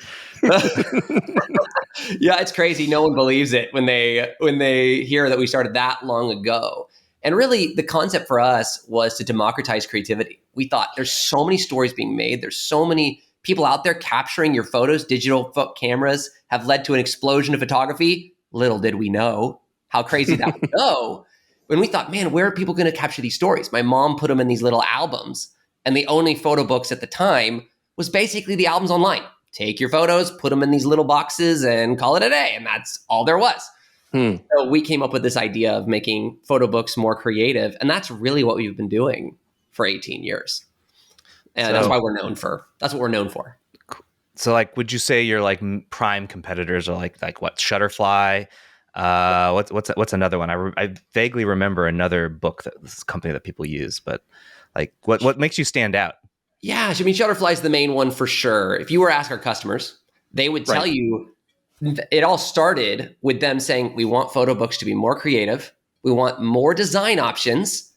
Yeah, it's crazy. No one believes it when they hear that we started that long ago. And really, the concept for us was to democratize creativity. We thought there's so many stories being made. There's so many people out there capturing your photos. Digital cameras have led to an explosion of photography. Little did we know how crazy that would go. When we thought, man, where are people going to capture these stories? My mom put them in these little albums. And the only photo books at the time was basically the albums online. Take your photos, put them in these little boxes, and call it a day. And that's all there was. So we came up with this idea of making photo books more creative. And that's really what we've been doing for 18 years. And that's what we're known for. So like, would you say your like prime competitors are like what, Shutterfly? What's another one? I vaguely remember another book this company that people use, but like what makes you stand out? Yeah, I mean, Shutterfly is the main one for sure. If you were to ask our customers, they would tell you it all started with them saying, we want photo books to be more creative. We want more design options.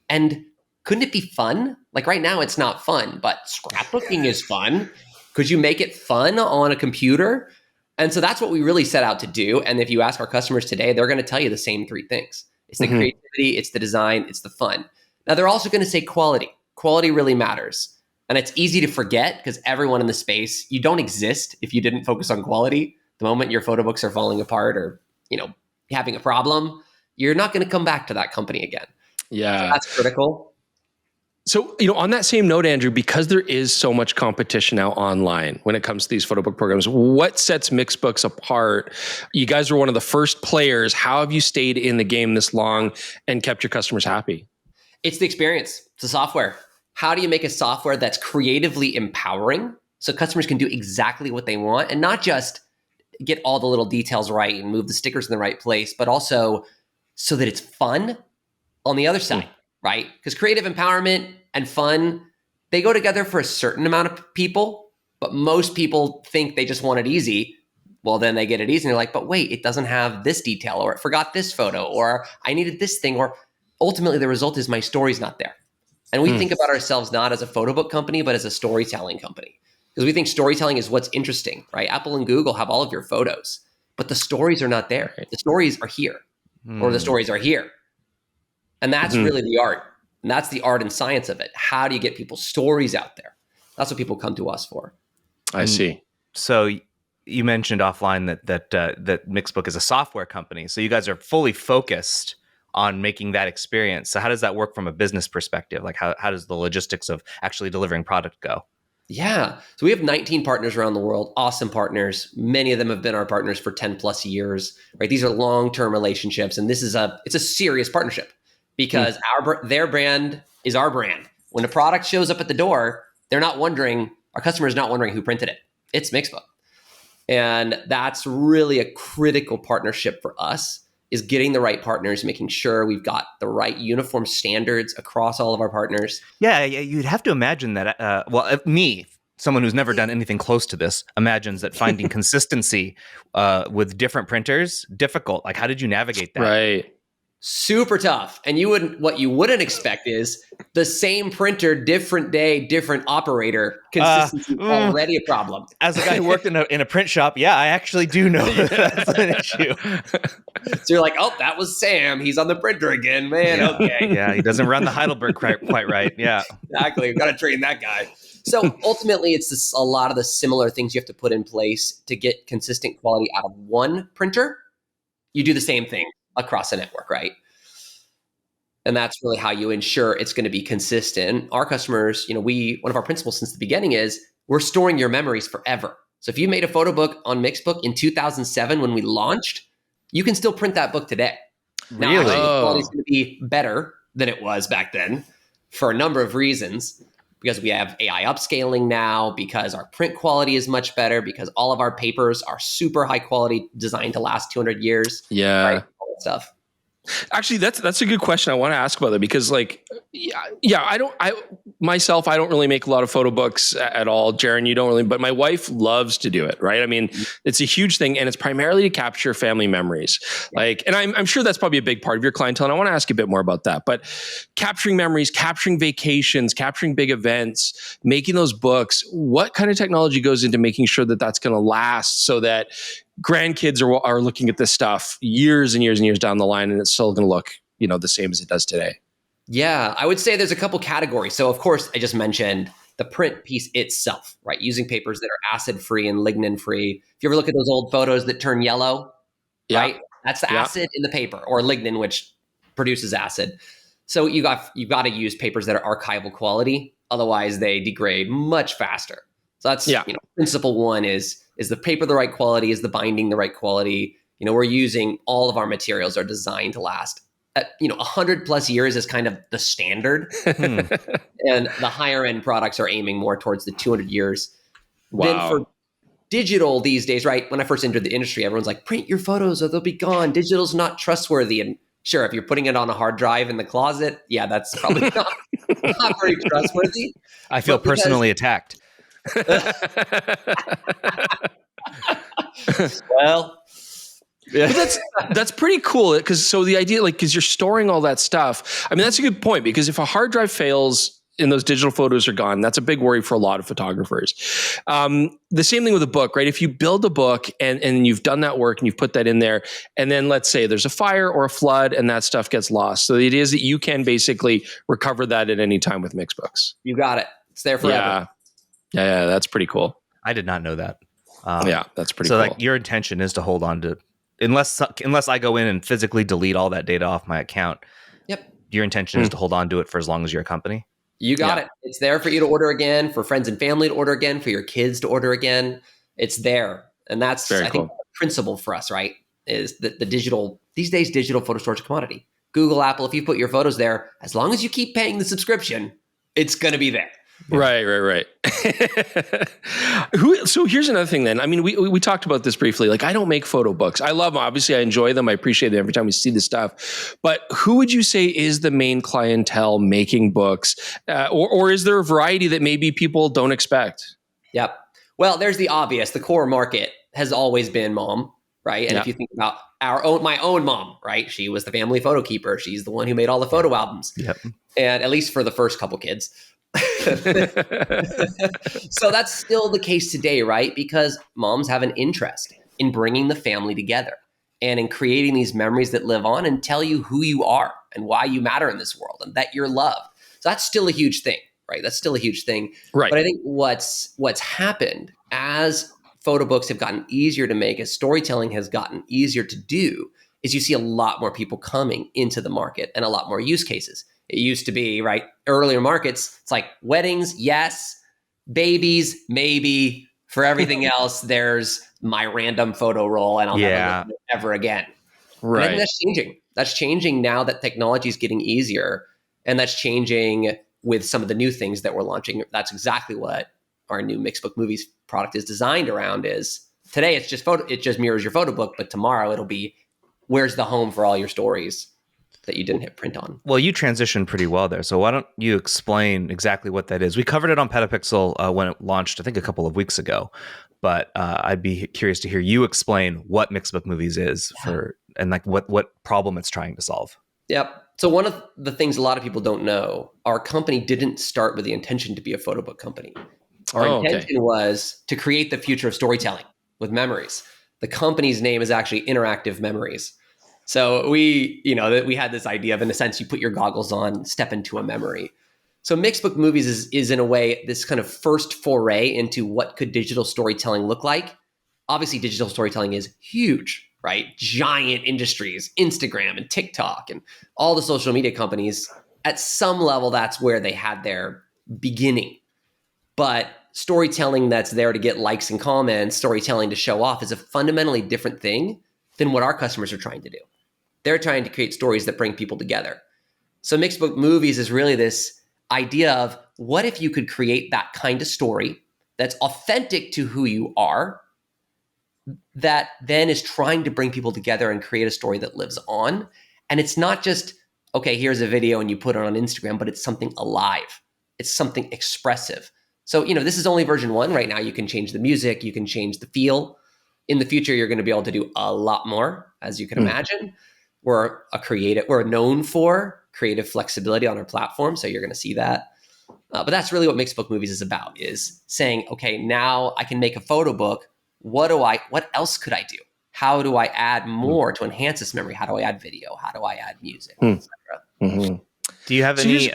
And couldn't it be fun? Like right now, it's not fun, but scrapbooking is fun. Could you make it fun on a computer? And so that's what we really set out to do. And if you ask our customers today, they're going to tell you the same three things. It's the creativity, it's the design, it's the fun. Now, they're also going to say quality. Quality really matters. And it's easy to forget because everyone in the space, you don't exist if you didn't focus on quality. The moment your photo books are falling apart or, having a problem, you're not going to come back to that company again. Yeah. So that's critical. So, on that same note, Andrew, because there is so much competition now online when it comes to these photo book programs, what sets Mixbooks apart? You guys were one of the first players. How have you stayed in the game this long and kept your customers happy? It's the experience. It's the software. How do you make a software that's creatively empowering so customers can do exactly what they want and not just get all the little details right and move the stickers in the right place, but also so that it's fun on the other side, right? Because creative empowerment and fun, they go together for a certain amount of people, but most people think they just want it easy. Well, then they get it easy and they're like, but wait, it doesn't have this detail, or it forgot this photo, or I needed this thing, or ultimately the result is my story's not there. And we think about ourselves not as a photo book company, but as a storytelling company. Because we think storytelling is what's interesting, right? Apple and Google have all of your photos, but the stories are not there. The stories are here, or the stories are here. And that's really the art. And that's the art and science of it. How do you get people's stories out there? That's what people come to us for. I see. So you mentioned offline that Mixbook is a software company. So you guys are fully focused on making that experience. So how does that work from a business perspective? Like how does the logistics of actually delivering product go? Yeah. So we have 19 partners around the world, awesome partners. Many of them have been our partners for 10 plus years, right? These are long-term relationships. And it's a serious partnership because their brand is our brand. When a product shows up at the door, our customer is not wondering who printed it. It's Mixbook. And that's really a critical partnership for us, is getting the right partners, making sure we've got the right uniform standards across all of our partners. Yeah, you'd have to imagine that, someone who's never done anything close to this, imagines that finding consistency with different printers, difficult. Like, how did you navigate that? Right. Super tough. And what you wouldn't expect is the same printer, different day, different operator. Consistency already a problem. As a guy who worked in a print shop, yeah, I actually do know that's an issue. So you're like, oh, that was Sam. He's on the printer again, man. Okay. Yeah, he doesn't run the Heidelberg quite right. Yeah. Exactly. We've got to train that guy. So ultimately, it's a lot of the similar things you have to put in place to get consistent quality out of one printer. You do the same thing across a network, right? And that's really how you ensure it's going to be consistent. Our customers, one of our principles since the beginning is we're storing your memories forever. So if you made a photo book on Mixbook in 2007 when we launched, you can still print that book today. Now, Really? actually, the quality is going to be better than it was back then for a number of reasons. Because we have AI upscaling now, because our print quality is much better, because all of our papers are super high quality, designed to last 200 years. Yeah. Right? All that stuff. Actually, that's a good question. I want to ask about that because, I don't really make a lot of photo books at all. Jaren, you don't really, but my wife loves to do it, right? I mean, it's a huge thing, and it's primarily to capture family memories. And I'm sure that's probably a big part of your clientele, and I want to ask you a bit more about that. But capturing memories, capturing vacations, capturing big events, making those books, what kind of technology goes into making sure that that's going to last so that grandkids are looking at this stuff years and years and years down the line, and it's still going to look, the same as it does today? Yeah, I would say there's a couple categories. So of course, I just mentioned the print piece itself, right? Using papers that are acid-free and lignin-free. If you ever look at those old photos that turn yellow, right? That's the acid in the paper, or lignin, which produces acid. So you've got to use papers that are archival quality. Otherwise, they degrade much faster. So that's, principle one is the paper the right quality? Is the binding the right quality? We're using all of our materials are designed to last. 100 plus years is kind of the standard. And the higher end products are aiming more towards the 200 years. Wow. Then for digital these days, right? When I first entered the industry, everyone's like, print your photos or they'll be gone. Digital's not trustworthy. And sure, if you're putting it on a hard drive in the closet, that's probably not very trustworthy. I feel personally attacked. Well, but that's pretty cool because the idea, because you're storing all that stuff. I mean, that's a good point because if a hard drive fails and those digital photos are gone, that's a big worry for a lot of photographers. The same thing with a book, right? If you build a book and you've done that work and you've put that in there, and then let's say there's a fire or a flood and that stuff gets lost. So the idea is that you can basically recover that at any time with Mixbooks. You got it. It's there forever. Yeah, that's pretty cool. I did not know that. That's pretty cool. So your intention is to hold on to, unless I go in and physically delete all that data off my account. Yep. Your intention is to hold on to it for as long as you're a company. You got it. It's there for you to order again, for friends and family to order again, for your kids to order again. It's there. And that's, very I think, the principle for us, right? Is that these days, digital photo storage commodity. Google, Apple, if you put your photos there, as long as you keep paying the subscription, it's going to be there. Right. So here's another thing then. I mean, we talked about this briefly. I don't make photo books. I love them. Obviously, I enjoy them. I appreciate them every time we see the stuff. But who would you say is the main clientele making books? Or is there a variety that maybe people don't expect? Yep. Well, there's the obvious. The core market has always been mom, right? And if you think about my own mom, right? She was the family photo keeper. She's the one who made all the photo albums. Yep. And at least for the first couple kids. So that's still the case today, right? Because moms have an interest in bringing the family together and in creating these memories that live on and tell you who you are and why you matter in this world and that you're loved. So that's still a huge thing, right? That's still a huge thing. Right. But I think what's happened as photo books have gotten easier to make, as storytelling has gotten easier to do, is you see a lot more people coming into the market and a lot more use cases. It used to be, right, earlier markets, it's like weddings, yes, babies, maybe. For everything else, there's my random photo roll and I'll never look at it ever again. Right. And I think that's changing. That's changing now that technology is getting easier. And that's changing with some of the new things that we're launching. That's exactly what our new Mixbook Movies product is designed around. Is today it's just it just mirrors your photo book, but tomorrow it'll be where's the home for all your stories that you didn't hit print on. Well, you transitioned pretty well there. So why don't you explain exactly what that is? We covered it on PetaPixel when it launched, I think a couple of weeks ago, but I'd be curious to hear you explain what Mixbook Movies is and what problem it's trying to solve. Yep. So one of the things a lot of people don't know, our company didn't start with the intention to be a photo book company. Our intention was to create the future of storytelling with memories. The company's name is actually Interactive Memories. So we had this idea of, in a sense, you put your goggles on, step into a memory. So Mixbook Movies is in a way this kind of first foray into what could digital storytelling look like. Obviously, digital storytelling is huge, right? Giant industries, Instagram and TikTok and all the social media companies. At some level, that's where they had their beginning. But storytelling that's there to get likes and comments, storytelling to show off, is a fundamentally different thing than what our customers are trying to do. They're trying to create stories that bring people together. So Mixbook Movies is really this idea of, what if you could create that kind of story that's authentic to who you are, that then is trying to bring people together and create a story that lives on. And it's not just, okay, here's a video and you put it on Instagram, but it's something alive. It's something expressive. So, this is only version 1 right now. You can change the music, you can change the feel. In the future, you're going to be able to do a lot more, as you can imagine. We're known for creative flexibility on our platform, so you're going to see that. But that's really what Mixbook Movies is about, is saying, okay, now I can make a photo book. What else could I do? How do I add more to enhance this memory? How do I add video? How do I add music, etc.? Mm-hmm. Do you have any?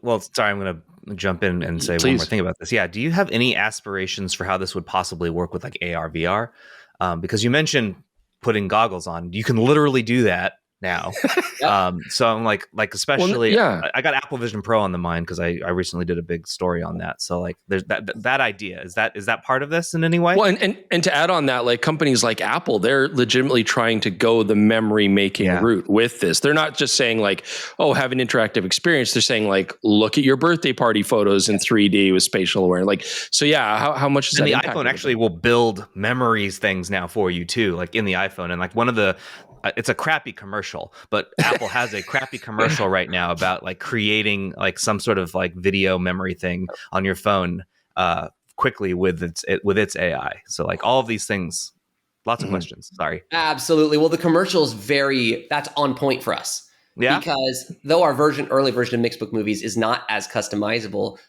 Well, sorry, I'm going to jump in and say one more thing about this. Yeah, do you have any aspirations for how this would possibly work with like AR, VR? Because you mentioned putting goggles on. You can literally do that now. So I'm like especially, I got Apple Vision Pro on the mind because I recently did a big story on that. So like, there's that idea. Is that part of this in any way? Well, and to add on that, like companies like Apple, they're legitimately trying to go the memory making route with this. They're not just saying like, oh, have an interactive experience. They're saying like, look at your birthday party photos in 3D with spatial awareness. Like, so how much is that? And the iPhone actually will build memories things now for you too, like in the iPhone. And like it's a crappy commercial, but Apple has a crappy commercial right now about like creating like some sort of like video memory thing on your phone quickly with its AI. So like all of these things, lots of questions. Sorry. Absolutely. Well, the commercial is that's on point for us. Yeah. Because though our early version of Mixbook Movies is not as customizable,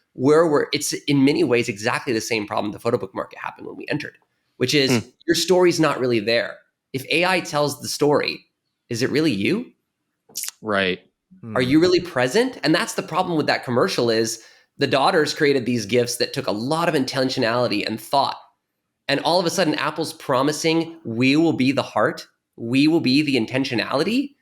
it's in many ways exactly the same problem the photo book market happened when we entered, which is your story's not really there. If AI tells the story, is it really you? Right. Are you really present? And that's the problem with that commercial, is the daughters created these GIFs that took a lot of intentionality and thought. And all of a sudden, Apple's promising, we will be the heart. We will be the intentionality.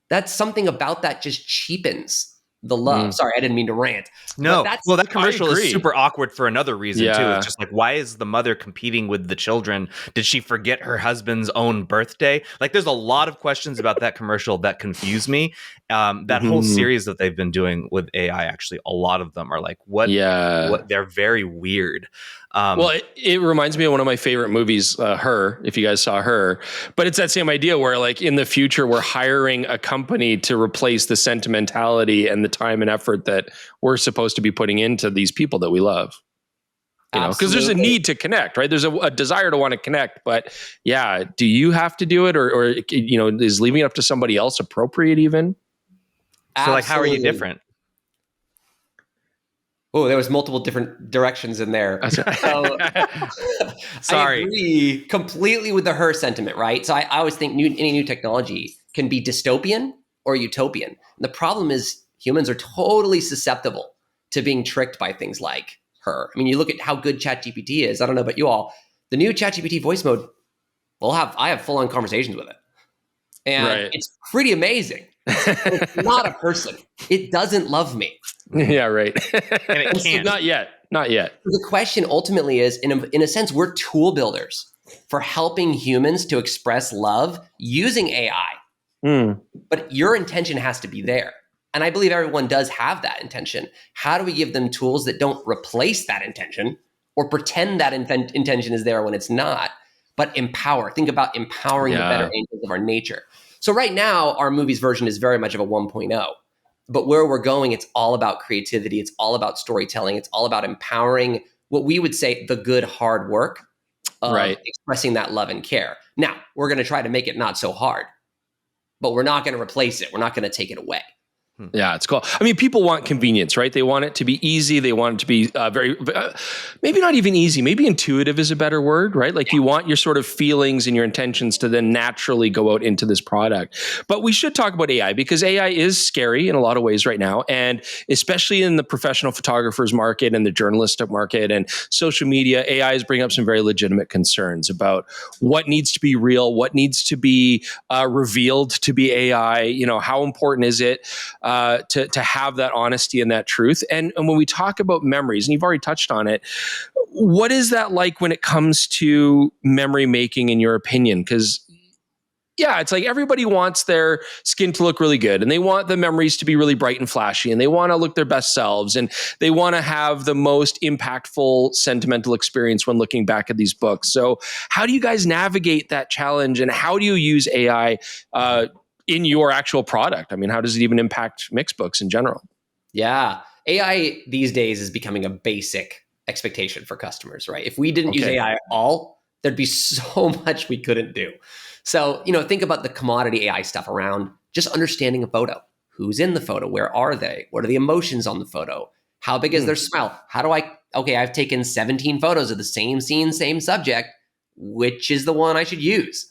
That's something about that just cheapens the love. Sorry, I didn't mean to rant. No, well, that commercial is super awkward for another reason too. It's just like, why is the mother competing with the children? Did she forget her husband's own birthday? Like, there's a lot of questions about that commercial that confuse me. That whole series that they've been doing with AI, actually, a lot of them are like, what they're very weird. Well, it reminds me of one of my favorite movies, Her, if you guys saw Her. But it's that same idea where, like, in the future, we're hiring a company to replace the sentimentality and the time and effort that we're supposed to be putting into these people that we love. Because there's a need to connect, right? There's a desire to want to connect. But yeah, do you have to do it, or is leaving it up to somebody else appropriate even? So, like, how are you different? Oh, there was multiple different directions in there. So, sorry. I agree completely with the Her sentiment, right? So I always think any new technology can be dystopian or utopian. And the problem is humans are totally susceptible to being tricked by things like Her. I mean, you look at how good ChatGPT is. I don't know about you all. The new ChatGPT voice mode, I have full-on conversations with it. And it's pretty amazing. It's not a person. It doesn't love me. Yeah, right. And it can't. Not yet. The question ultimately is, in a sense, we're tool builders for helping humans to express love using AI. But your intention has to be there. And I believe everyone does have that intention. How do we give them tools that don't replace that intention or pretend that intention is there when it's not, but empower? Think about empowering the better angels of our nature. So right now, our movies version is very much of a 1.0. But where we're going, it's all about creativity. It's all about storytelling. It's all about empowering what we would say the good, hard work of expressing that love and care. Now, we're going to try to make it not so hard. but we're not going to replace it. We're not going to take it away. Yeah, it's cool. I mean, people want convenience, right? They want it to be easy. They want it to be maybe not even easy. Maybe intuitive is a better word, right? Like you want your sort of feelings and your intentions to then naturally go out into this product. But we should talk about AI because AI is scary in a lot of ways right now. And especially in the professional photographers market and the journalistic market and social media, AI is bringing up some very legitimate concerns about what needs to be real, what needs to be revealed to be AI. You know, how important is it to have that honesty and that truth. And when we talk about memories, and you've already touched on it, what is that like when it comes to memory making, in your opinion? Because yeah, it's like everybody wants their skin to look really good and they want the memories to be really bright and flashy and they want to look their best selves and they want to have the most impactful sentimental experience when looking back at these books. So how do you guys navigate that challenge and how do you use AI in your actual product? I mean, how does it even impact Mixbooks in general? Yeah. AI these days is becoming a basic expectation for customers, right? If we didn't use AI at all, there'd be so much we couldn't do. So, think about the commodity AI stuff around just understanding a photo. Who's in the photo? Where are they? What are the emotions on the photo? How big is their smile? I've taken 17 photos of the same scene, same subject. Which is the one I should use?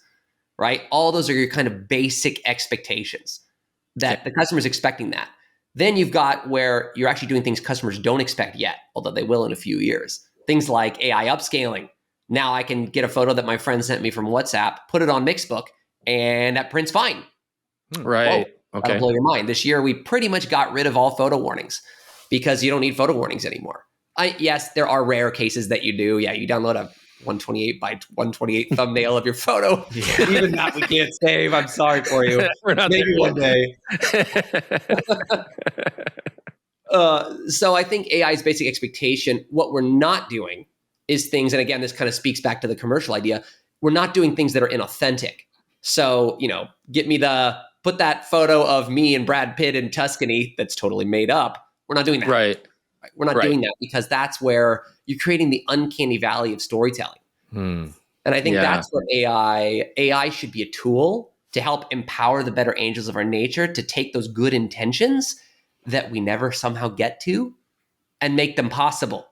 Right? All those are your kind of basic expectations that the customer's expecting that. Then you've got where you're actually doing things customers don't expect yet, although they will in a few years. Things like AI upscaling. Now I can get a photo that my friend sent me from WhatsApp, put it on Mixbook, and that prints fine. Right. Whoa, that'll blow your mind. This year, we pretty much got rid of all photo warnings because you don't need photo warnings anymore. Yes, there are rare cases that you do. Yeah, you download a 128 by 128 thumbnail of your photo. Yeah. Even that we can't save. I'm sorry for you. We're not Maybe one day. So I think AI's basic expectation, what we're not doing is things, and again, this kind of speaks back to the commercial idea, we're not doing things that are inauthentic. So, put that photo of me and Brad Pitt in Tuscany that's totally made up. We're not doing that. Right. We're not doing that because that's where you're creating the uncanny valley of storytelling. And I think that's what AI should be a tool to help empower the better angels of our nature to take those good intentions that we never somehow get to and make them possible,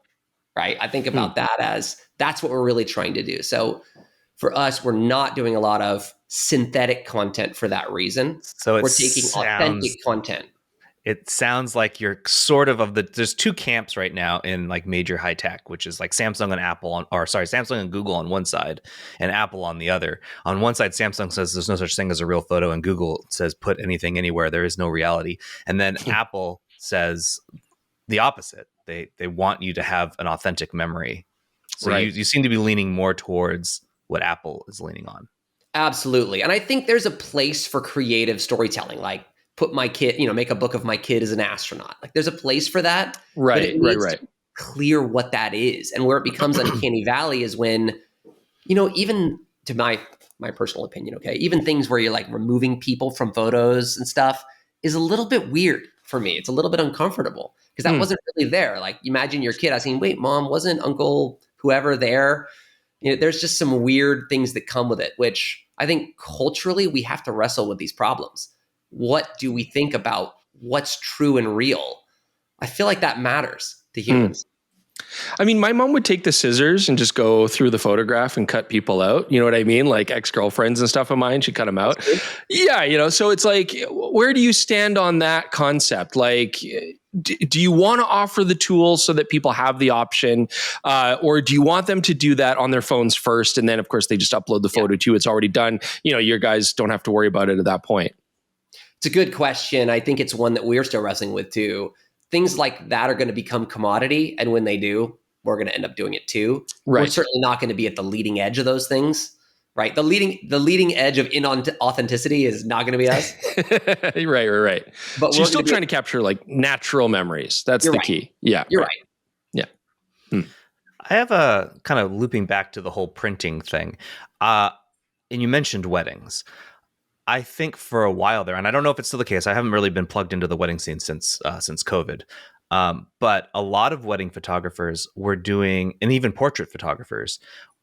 right? I think about that as that's what we're really trying to do. So for us, we're not doing a lot of synthetic content for that reason. So we're taking authentic content. It sounds like you're sort of there's two camps right now in like major high tech, which is like Samsung and Google on one side and Apple on the other. On one side, Samsung says there's no such thing as a real photo and Google says put anything anywhere. There is no reality. And then Apple says the opposite. They want you to have an authentic memory. So you seem to be leaning more towards what Apple is leaning on. Absolutely. And I think there's a place for creative storytelling, like put my kid, make a book of my kid as an astronaut. Like there's a place for that. Right, to clear what that is. And where it becomes uncanny valley is when, even to my personal opinion, even things where you're like removing people from photos and stuff is a little bit weird for me. It's a little bit uncomfortable because that wasn't really there. Like imagine your kid asking, wait, mom, wasn't Uncle whoever there? There's just some weird things that come with it, which I think culturally we have to wrestle with these problems. What do we think about what's true and real? I feel like that matters to humans. I mean, my mom would take the scissors and just go through the photograph and cut people out. You know what I mean? Like ex-girlfriends and stuff of mine, she'd cut them out. Yeah, so it's like, where do you stand on that concept? Like, do you want to offer the tool so that people have the option? Or do you want them to do that on their phones first? And then, of course, they just upload the photo too. It's already done. Your guys don't have to worry about it at that point. It's a good question. I think it's one that we're still wrestling with too. Things like that are going to become commodity. And when they do, we're going to end up doing it too. Right. We're certainly not going to be at the leading edge of those things, right? The leading edge of inauthenticity is not going to be us. Right. But so you're still trying to capture like natural memories. That's the key. Yeah. You're right. Yeah. I have a kind of looping back to the whole printing thing. And you mentioned weddings. I think for a while there, and I don't know if it's still the case, I haven't really been plugged into the wedding scene since COVID. But a lot of wedding photographers were doing, and even portrait photographers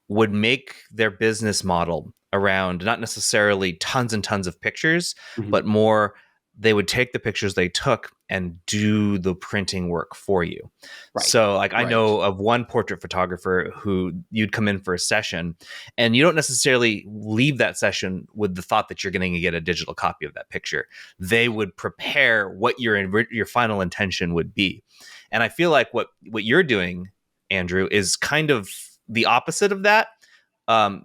would make their business model around not necessarily tons and tons of pictures, Mhm. but more they would take the pictures they took and do the printing work for you. Right. So like I Right. know of one portrait photographer who you'd come in for a session and you don't necessarily leave that session with the thought that you're going to get a digital copy of that picture. They would prepare what your final intention would be. And I feel like what you're doing, Andrew, is kind of the opposite of that.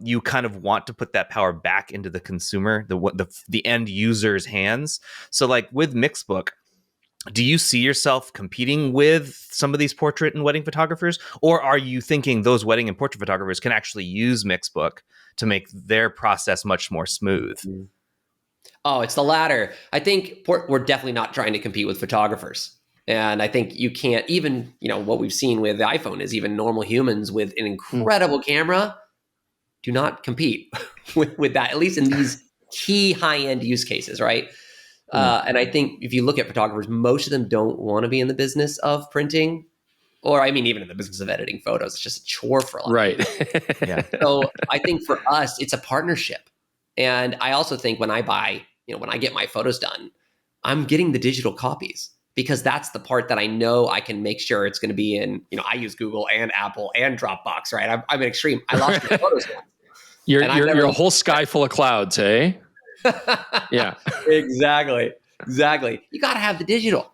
You kind of want to put that power back into the consumer, the end user's hands. So like with Mixbook, do you see yourself competing with some of these portrait and wedding photographers? Or are you thinking those wedding and portrait photographers can actually use Mixbook to make their process much more smooth? Oh, it's the latter. I think we're definitely not trying to compete with photographers. And I think you can't even, what we've seen with the iPhone is even normal humans with an incredible camera do not compete with that, at least in these key high-end use cases, right? And I think if you look at photographers, most of them don't want to be in the business of printing, or I mean, even in the business of editing photos. It's just a chore for a lot of people. Yeah. So I think for us, it's a partnership. And I also think when I buy, when I get my photos done, I'm getting the digital copies because that's the part that I know I can make sure it's going to be in, I use Google and Apple and Dropbox, right? I'm an extreme. I lost my photos once. You're a whole sky full of clouds, eh? Yeah. Exactly. You got to have the digital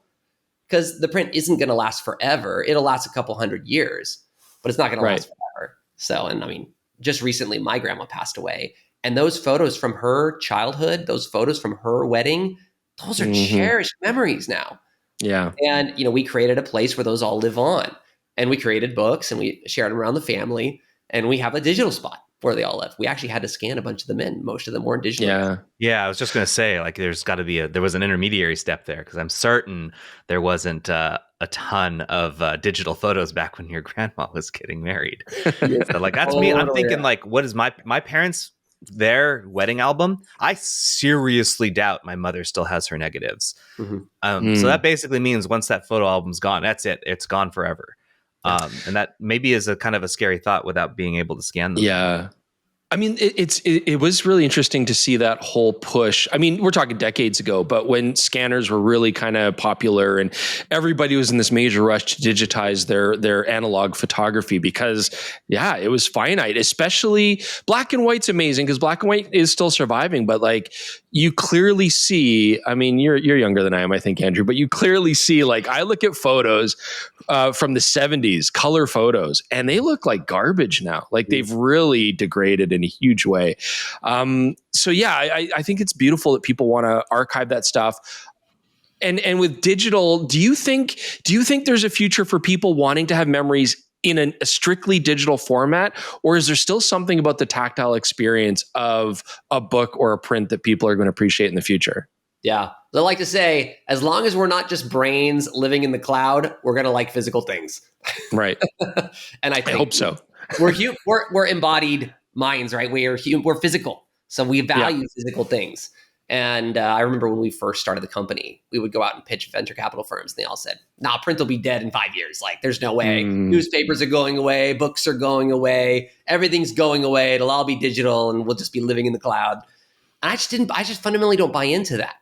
because the print isn't going to last forever. It'll last a couple 100 years, but it's not going to last forever. So, and I mean, just recently my grandma passed away, and those photos from her childhood, those photos from her wedding, those are cherished memories now. Yeah. And, we created a place where those all live on, and we created books and we shared them around the family, and we have a digital spot where they all live. We actually had to scan a bunch of them in. Most of them weren't digital. Yeah. I was just going to say, like, there was an intermediary step there because I'm certain there wasn't a ton of digital photos back when your grandma was getting married. So like, that's me. I'm thinking like, what is my parents, their wedding album? I seriously doubt my mother still has her negatives. So that basically means once that photo album's gone, that's it. It's gone forever. And that maybe is a kind of a scary thought without being able to scan them. Yeah. I mean, it was really interesting to see that whole push. I mean, we're talking decades ago, but when scanners were really kind of popular and everybody was in this major rush to digitize their analog photography because, it was finite, especially black and white's amazing because black and white is still surviving. But like you clearly see, I mean, you're younger than I am, I think, Andrew, but you clearly see, like I look at photos from the 70s, color photos, and they look like garbage now. Like they've really degraded in a huge way. So I think it's beautiful that people want to archive that stuff. And with digital, do you think there's a future for people wanting to have memories in a strictly digital format, or is there still something about the tactile experience of a book or a print that people are going to appreciate in the future? Yeah. I like to say, as long as we're not just brains living in the cloud, we're going to like physical things. Right. And I hope so. we're embodied minds, right? We're physical. So we value physical things. And I remember when we first started the company, we would go out and pitch venture capital firms. And they all said, print will be dead in 5 years. Like, there's no way. Newspapers are going away. Books are going away. Everything's going away. It'll all be digital and we'll just be living in the cloud. And I just fundamentally don't buy into that.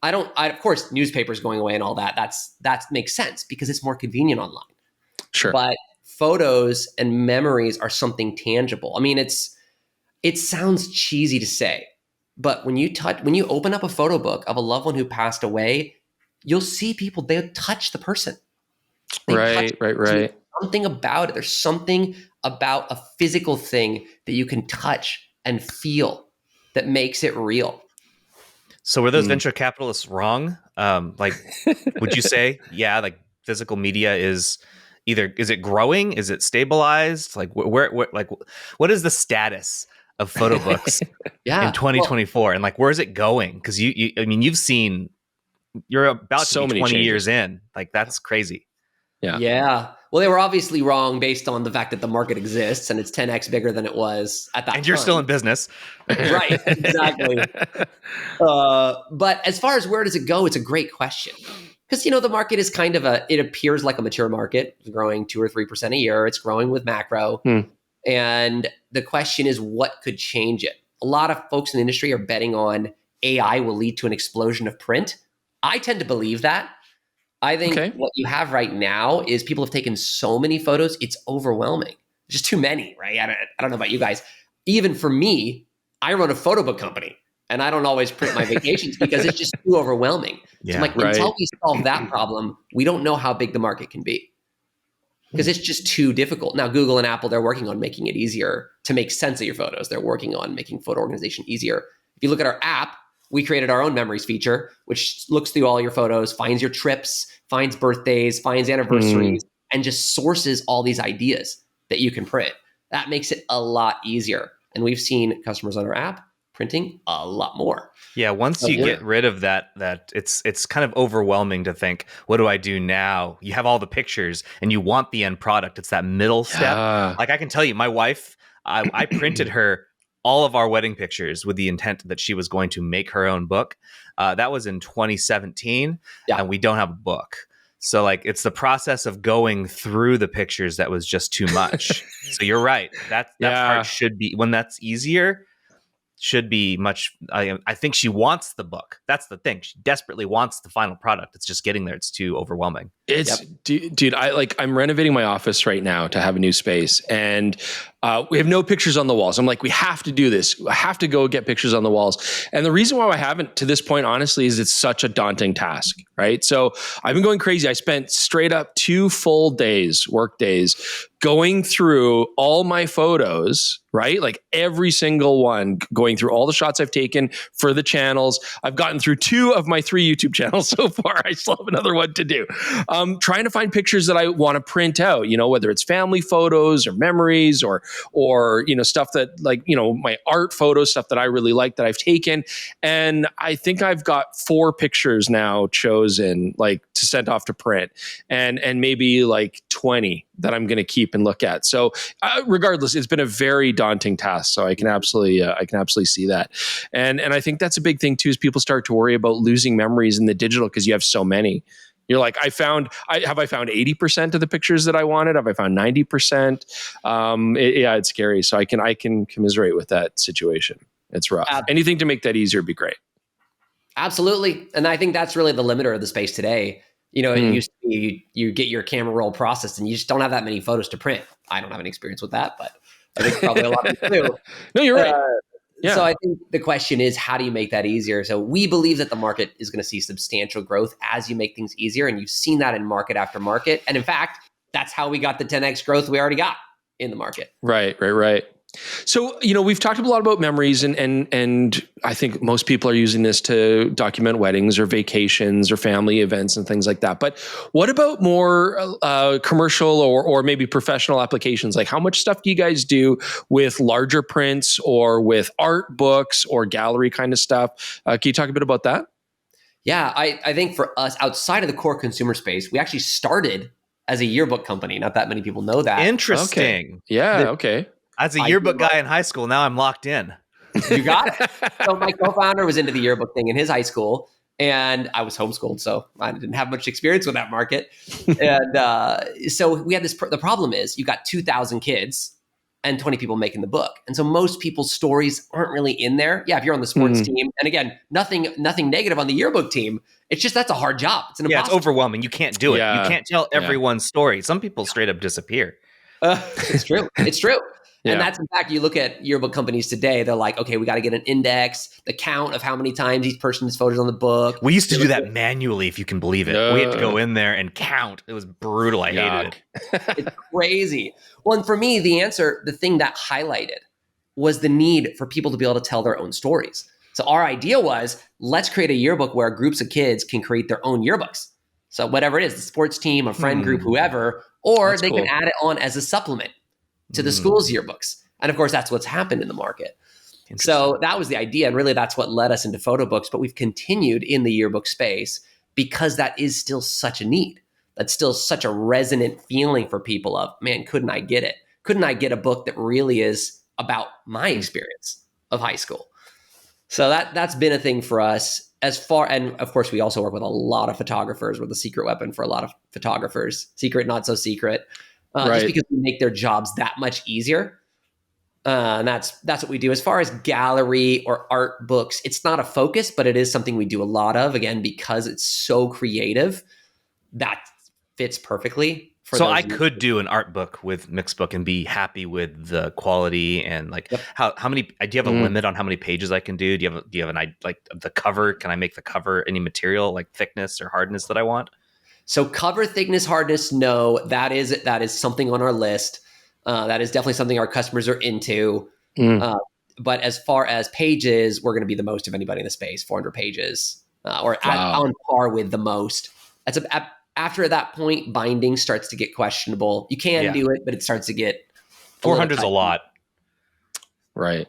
Of course, newspapers going away and all that, that makes sense because it's more convenient online. Sure. But photos and memories are something tangible. I mean, it sounds cheesy to say, but when you open up a photo book of a loved one who passed away, you'll see people, they'll touch the person. Right. Something about it. There's something about a physical thing that you can touch and feel that makes it real. So were those venture capitalists wrong? Would you say, like physical media is it growing? Is it stabilized? Like where what is the status of photo books in 2024? And like, where is it going? Because you've seen, you're about so to be many 20 changes. Years in. Like, that's crazy. Yeah. Well, they were obviously wrong based on the fact that the market exists and it's 10x bigger than it was at that time. And you're still in business. Right. Exactly. But as far as where does it go, it's a great question. Because, the market is kind of it appears like a mature market. It's growing 2 or 3% a year. It's growing with macro. And the question is, what could change it? a lot of folks in the industry are betting on AI will lead to an explosion of print. I tend to believe that. I think what you have right now is people have taken so many photos, it's overwhelming. Just too many, right? I don't know about you guys. Even for me, I run a photo book company and I don't always print my vacations because it's just too overwhelming. Yeah, so I'm like, until we solve that problem, we don't know how big the market can be because it's just too difficult. Now, Google and Apple, they're working on making it easier to make sense of your photos. They're working on making photo organization easier. If you look at our app, we created our own memories feature, which looks through all your photos, finds your trips, finds birthdays, finds anniversaries, and just sources all these ideas that you can print. That makes it a lot easier. And we've seen customers on our app printing a lot more. Yeah, once you get rid of that it's kind of overwhelming to think, what do I do now? You have all the pictures and you want the end product. It's that middle step. Like I can tell you, my wife, I printed her all of our wedding pictures with the intent that she was going to make her own book. That was in 2017, and we don't have a book. So like it's the process of going through the pictures that was just too much. So you're right. That part should be, when that's easier, should be much. I think she wants the book. That's the thing. She desperately wants the final product. It's just getting there. It's too overwhelming. It's dude. I'm renovating my office right now to have a new space, and we have no pictures on the walls. I'm like, we have to do this. I have to go get pictures on the walls. And the reason why I haven't to this point, honestly, is it's such a daunting task, right? So I've been going crazy. I spent straight up 2 full days, work days, going through all my photos, right? Like every single one, going through all the shots I've taken for the channels. I've gotten through 2 of my 3 YouTube channels so far. I still have another one to do. Trying to find pictures that I want to print out, whether it's family photos or memories or stuff that like, my art photos, stuff that I really like that I've taken. And I think I've got 4 pictures now chosen, like to send off to print and maybe like 20 that I'm going to keep and look at. So regardless, it's been a very daunting task. So I can absolutely see that. And I think that's a big thing too, is people start to worry about losing memories in the digital because you have so many. You're like, I found 80% of the pictures that I wanted? Have I found 90%? It's scary. So I can commiserate with that situation. It's rough. Anything to make that easier would be great. Absolutely. And I think that's really the limiter of the space today. It used to be you get your camera roll processed and you just don't have that many photos to print. I don't have any experience with that, but I think probably a lot of people do. No, you're right. Yeah. So I think the question is, how do you make that easier? So we believe that the market is going to see substantial growth as you make things easier. And you've seen that in market after market. And in fact, that's how we got the 10x growth we already got in the market. Right. So, we've talked a lot about memories and I think most people are using this to document weddings or vacations or family events and things like that. But what about more commercial or maybe professional applications? Like how much stuff do you guys do with larger prints or with art books or gallery kind of stuff? Can you talk a bit about that? Yeah, I think for us, outside of the core consumer space, we actually started as a yearbook company. Not that many people know that. Interesting. Okay. Yeah, okay. As a yearbook guy in high school, now I'm locked in. You got it. So my co-founder was into the yearbook thing in his high school, and I was homeschooled, so I didn't have much experience with that market. And so we had the problem is you got 2,000 kids and 20 people making the book. And so most people's stories aren't really in there. Yeah, if you're on the sports team, and again, nothing negative on the yearbook team. It's just that's a hard job. It's it's overwhelming. You can't do it. You can't tell everyone's story. Some people straight up disappear. It's true. It's true. Yeah. And that's, in fact, you look at yearbook companies today, they're like, okay, we got to get an index, the count of how many times each person's photos on the book. We used to do that manually, if you can believe it. We had to go in there and count. It was brutal. I hated it. It's crazy. Well, and for me, the thing that highlighted was the need for people to be able to tell their own stories. So our idea was, let's create a yearbook where groups of kids can create their own yearbooks. So whatever it is, the sports team, a friend group, whoever, or they can add it on as a supplement to the school's yearbooks. And of course, that's what's happened in the market. So that was the idea. And really, that's what led us into photo books. But we've continued in the yearbook space because that is still such a need. That's still such a resonant feeling for people of, man, couldn't I get it? Couldn't I get a book that really is about my experience of high school? So that's been a thing for us and of course, we also work with a lot of photographers. We're the secret weapon for a lot of photographers. Secret, not so secret. Just because we make their jobs that much easier. And that's what we do. As far as gallery or art books, it's not a focus, but it is something we do a lot of. Again, because it's so creative, that fits perfectly. So I could do an art book with Mixbook and be happy with the quality and like how many. Do you have a limit on how many pages I can do? Do you have an like the cover? Can I make the cover any material like thickness or hardness that I want? So cover thickness, hardness, no. That is something on our list. That is definitely something our customers are into. But as far as pages, we're going to be the most of anybody in the space, 400 pages, on par with the most. After that point, binding starts to get questionable. You can do it, but it starts to get 400 is a lot. Right.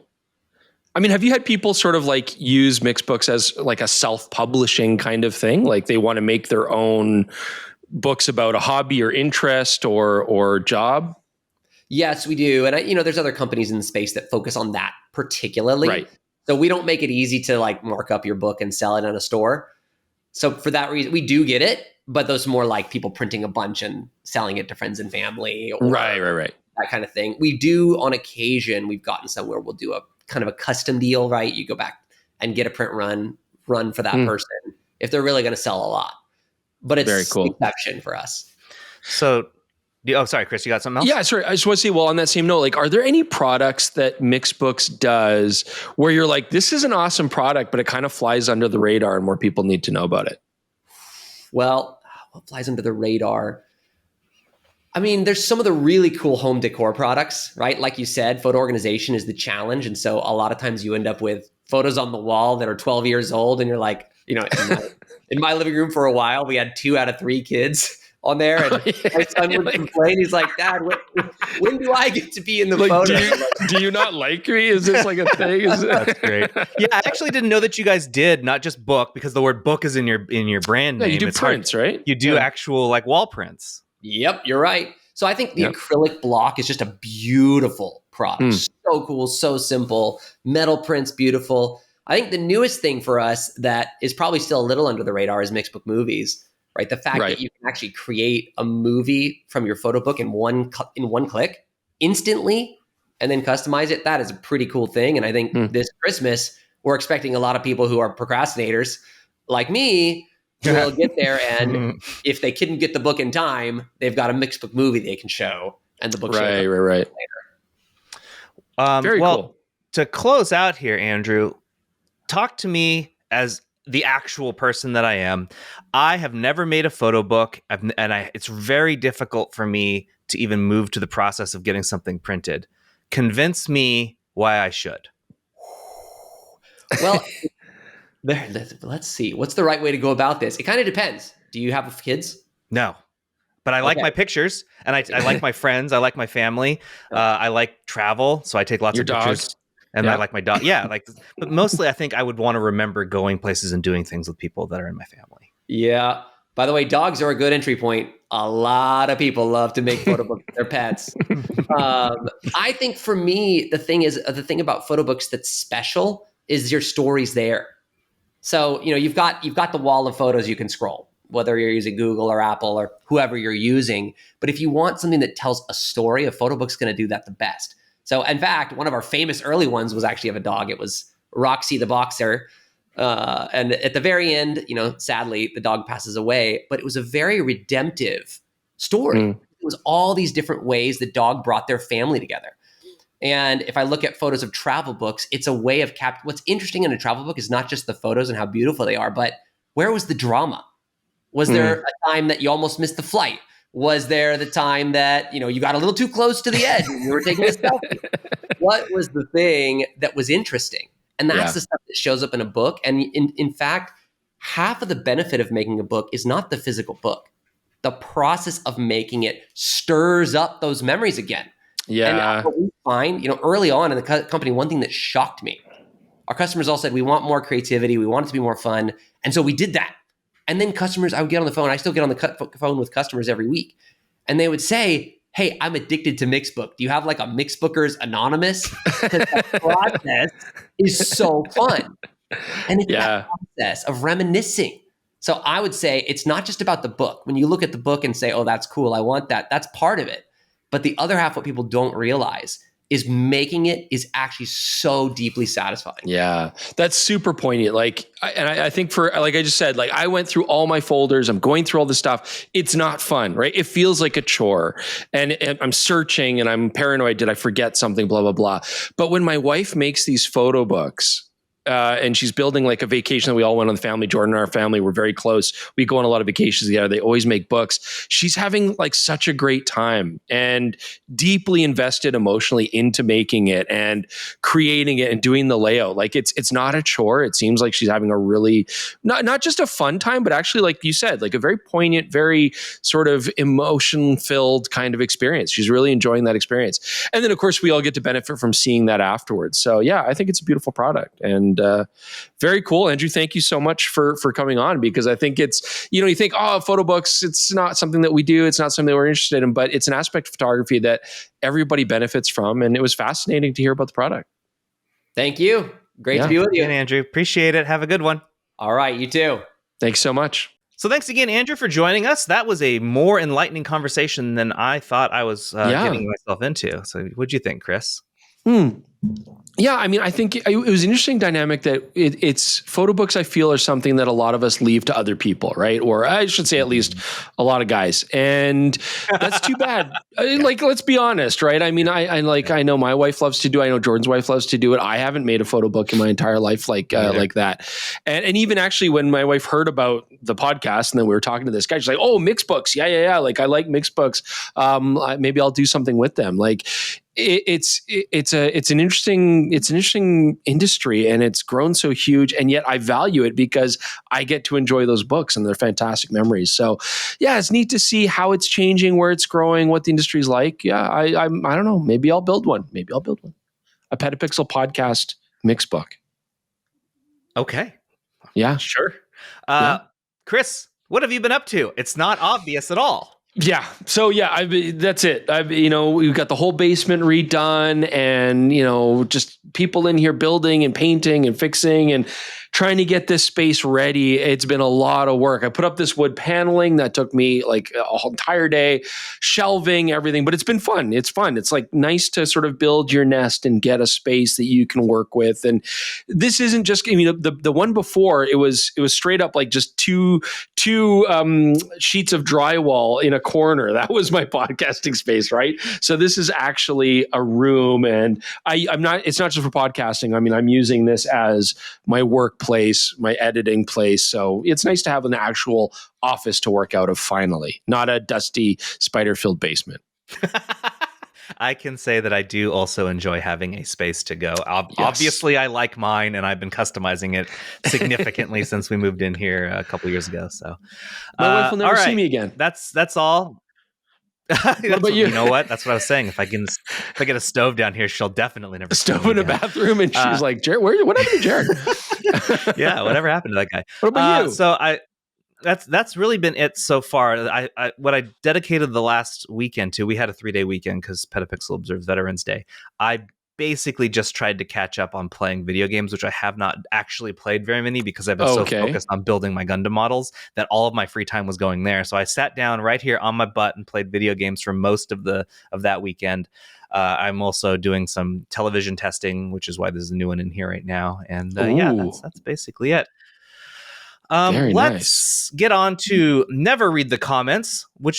I mean, have you had people sort of like use Mixbooks as like a self-publishing kind of thing? Like they want to make their own books about a hobby or interest or job? Yes, we do. And there's other companies in the space that focus on that particularly. Right. So we don't make it easy to like mark up your book and sell it in a store. So for that reason, we do get it, but those are more like people printing a bunch and selling it to friends and family. Or right. That kind of thing. We do on occasion, we've gotten somewhere we'll do a kind of a custom deal, right? You go back and get a print run for that person if they're really going to sell a lot. But it's very cool. An exception for us. So, sorry, Chris, you got something else? Yeah, sorry. I just want to say, well, on that same note, like, are there any products that Mixbooks does where you're like, this is an awesome product, but it kind of flies under the radar and more people need to know about it? Well, what flies under the radar? I mean, there's some of the really cool home decor products, right? Like you said, photo organization is the challenge. And so a lot of times you end up with photos on the wall that are 12 years old. And you're like, in my living room for a while, we had 2 out of 3 kids on there. And my son would complain. He's like, Dad, when do I get to be in the photo? Do you not like me? Is this like a thing? That's great. Yeah, I actually didn't know that you guys did not just book, because the word book is in your brand name. You do prints, right? You do actual like wall prints. Yep, you're right. So I think the acrylic block is just a beautiful product. So cool, so simple. Metal prints, beautiful. I think the newest thing for us that is probably still a little under the radar is Mixbook movies, right? The fact that you can actually create a movie from your photo book in one click instantly and then customize it. That is a pretty cool thing. And I think this Christmas, we're expecting a lot of people who are procrastinators like me will get there, and if they couldn't get the book in time, they've got a Mixbook movie they can show, and the book right. later. Very cool. To close out here, Andrew, talk to me as the actual person that I am. I have never made a photo book, it's very difficult for me to even move to the process of getting something printed. Convince me why I should. Well, let's see. What's the right way to go about this? It kind of depends. Do you have kids? No, but I like my pictures, and I like my friends. I like my family. I like travel, so I take lots of pictures. And I like my dog. Yeah, but mostly I think I would want to remember going places and doing things with people that are in my family. Yeah. By the way, dogs are a good entry point. A lot of people love to make photo books with their pets. I think for me, the thing about photo books that's special is your stories there. So, you've got the wall of photos you can scroll, whether you're using Google or Apple or whoever you're using. But if you want something that tells a story, a photo book's going to do that the best. So, in fact, one of our famous early ones was actually of a dog. It was Roxy the boxer. And at the very end, sadly, the dog passes away. But it was a very redemptive story. It was all these different ways the dog brought their family together. And if I look at photos of travel books, it's a way of what's interesting in a travel book is not just the photos and how beautiful they are, but where was the drama? Was there a time that you almost missed the flight? Was there the time that, you got a little too close to the edge and you were taking a selfie? What was the thing that was interesting? And that's the stuff that shows up in a book. And in fact, half of the benefit of making a book is not the physical book. The process of making it stirs up those memories again. Yeah. And what we find, early on in the company, one thing that shocked me, our customers all said, we want more creativity. We want it to be more fun. And so we did that. And then I would get on the phone. I still get on the phone with customers every week. And they would say, hey, I'm addicted to Mixbook. Do you have like a Mixbookers Anonymous? Because the process is so fun. And it's that process of reminiscing. So I would say it's not just about the book. When you look at the book and say, oh, that's cool, I want that, that's part of it. But the other half, what people don't realize is making it is actually so deeply satisfying. Yeah, that's super poignant. I think like I just said, like I went through all my folders. I'm going through all this stuff. It's not fun, right? It feels like a chore, and I'm searching and I'm paranoid. Did I forget something? Blah, blah, blah. But when my wife makes these photo books, and she's building like a vacation that we all went on the family. Jordan and our family were very close. We go on a lot of vacations together. They always make books. She's having like such a great time and deeply invested emotionally into making it and creating it and doing the layout. Like it's not a chore. It seems like she's having a really, not just a fun time, but actually, like you said, like a very poignant, very sort of emotion filled kind of experience. She's really enjoying that experience. And then of course we all get to benefit from seeing that afterwards. So yeah, I think it's a beautiful product. And very cool. Andrew, thank you so much for coming on, because I think it's, you think, photo books, it's not something that we do. It's not something that we're interested in, but it's an aspect of photography that everybody benefits from. And it was fascinating to hear about the product. Thank you. Great to be with you. And Andrew, appreciate it. Have a good one. All right. You too. Thanks so much. So thanks again, Andrew, for joining us. That was a more enlightening conversation than I thought I was getting myself into. So what'd you think, Chris? Yeah, I mean, I think it was an interesting dynamic that it's photo books, I feel, are something that a lot of us leave to other people, right? Or I should say at least a lot of guys. And that's too bad. Like, let's be honest, right? I mean, I know my wife loves to do it. I know Jordan's wife loves to do it. I haven't made a photo book in my entire life like that. And even actually when my wife heard about the podcast and then we were talking to this guy, she's like, oh, Mixbooks. Yeah. Like I like Mixbooks. Maybe I'll do something with them. Like, it's an interesting industry, and it's grown so huge, and yet I value it because I get to enjoy those books and they're fantastic memories. So yeah, it's neat to see how it's changing, where it's growing, what the industry's like. Yeah, I don't know. Maybe I'll build one. A PetaPixel Podcast Mixbook. Okay. Yeah. Sure. Chris, what have you been up to? It's not obvious at all. Yeah. So yeah, that's it. We've got the whole basement redone, and just people in here building and painting and fixing and trying to get this space ready. It's been a lot of work. I put up this wood paneling that took me like a whole entire day, shelving, everything, but it's been fun. It's fun. It's like nice to sort of build your nest and get a space that you can work with. And this isn't just, the one before it was straight up like just two sheets of drywall in a corner. That was my podcasting space, right? So this is actually a room, and it's not just for podcasting. I mean, I'm using this as my workplace, my editing place. So it's nice to have an actual office to work out of finally, not a dusty spider-filled basement. I can say that I do also enjoy having a space to go. Obviously, I like mine, and I've been customizing it significantly since we moved in here a couple years ago. So my wife will never see me again. That's all. What about you? You know what? That's what I was saying. If I get a stove down here, she'll definitely never stove in a bathroom, and she's like, "Jared, what happened to Jared?" Yeah, whatever happened to that guy? What about you? So that's really been it so far. What I dedicated the last weekend to, we had a 3-day weekend because PetaPixel observes Veterans Day. I basically just tried to catch up on playing video games, which I have not actually played very many because I've been so focused on building my Gundam models that all of my free time was going there. So I sat down right here on my butt and played video games for most of that weekend. I'm also doing some television testing, which is why there's a new one in here right now. And that's basically it. Let's get on to never read the comments, I will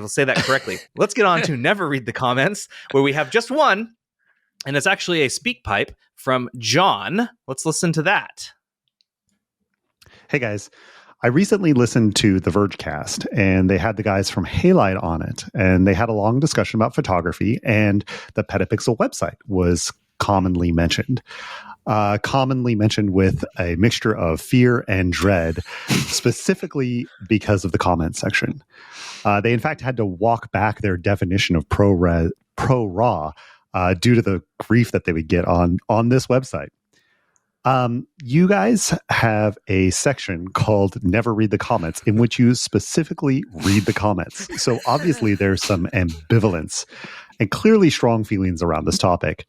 say that correctly. Let's get on to never read the comments, where we have just one, and it's actually a speak pipe from John. Let's listen to that. Hey guys, I recently listened to the Vergecast, and they had the guys from Halide on it, and they had a long discussion about photography, and the PetaPixel website was commonly mentioned. With a mixture of fear and dread, specifically because of the comment section. They, in fact, had to walk back their definition of pro-raw due to the grief that they would get on this website. You guys have a section called Never Read the Comments, in which you specifically read the comments. So obviously there's some ambivalence and clearly strong feelings around this topic.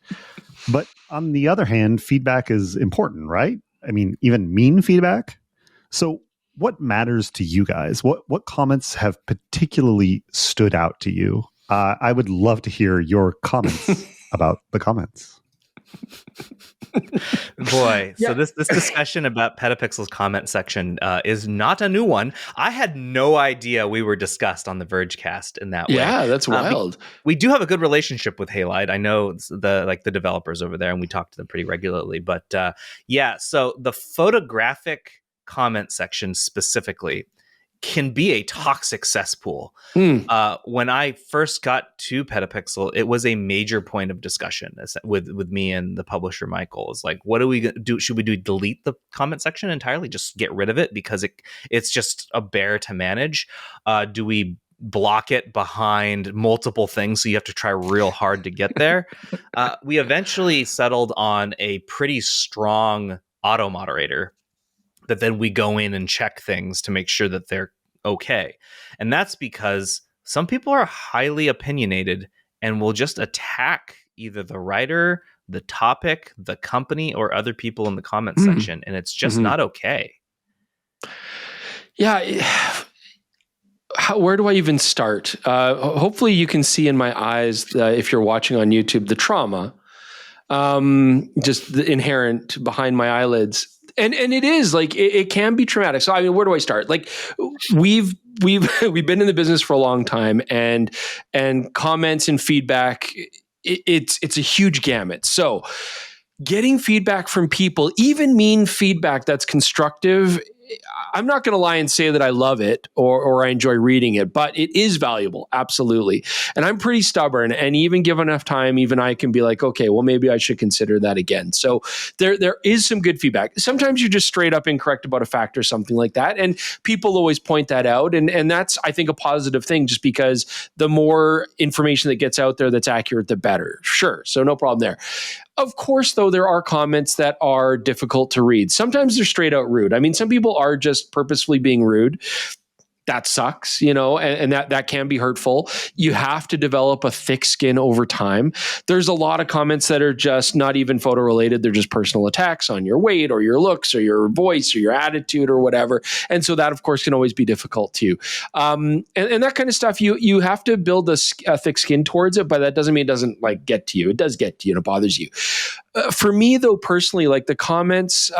But on the other hand, feedback is important, right? I mean, even mean feedback. So what matters to you guys? What comments have particularly stood out to you? I would love to hear your comments about the comments. Boy, so this discussion about PetaPixel's comment section is not a new one. I had no idea we were discussed on the Vergecast in that way. Yeah, that's wild. We do have a good relationship with Halide. I know the developers over there, and we talk to them pretty regularly. But so the photographic comment section specifically can be a toxic cesspool. When I first got to PetaPixel, it was a major point of discussion with me and the publisher Michael. It's like, what do we do? Should we delete the comment section entirely? Just get rid of it because it's just a bear to manage? Do we block it behind multiple things so you have to try real hard to get there? We eventually settled on a pretty strong auto moderator that then we go in and check things to make sure that they're okay. And that's because some people are highly opinionated and will just attack either the writer, the topic, the company, or other people in the comment section. And it's just not okay. Yeah. Where do I even start? Hopefully you can see in my eyes, if you're watching on YouTube, the trauma, just the inherent behind my eyelids. And it is like, it can be traumatic. So, I mean, where do I start? Like we've been in the business for a long time, and comments and feedback, it's a huge gamut. So getting feedback from people, even mean feedback that's constructive, I'm not going to lie and say that I love it or I enjoy reading it, but it is valuable. Absolutely. And I'm pretty stubborn, and even given enough time, even I can be like, okay, well, maybe I should consider that again. So there is some good feedback. Sometimes you're just straight up incorrect about a fact or something like that. And people always point that out. And that's, I think, a positive thing, just because the more information that gets out there that's accurate, the better. Sure. So no problem there. Of course, though, there are comments that are difficult to read. Sometimes they're straight out rude. I mean, some people are just purposefully being rude. That sucks, and that can be hurtful. You have to develop a thick skin over time. There's a lot of comments that are just not even photo related. They're just personal attacks on your weight or your looks or your voice or your attitude or whatever. And so that, of course, can always be difficult too. And that kind of stuff, you have to build a thick skin towards it, but that doesn't mean it doesn't get to you. It does get to you and it bothers you. For me, though, personally, the comments,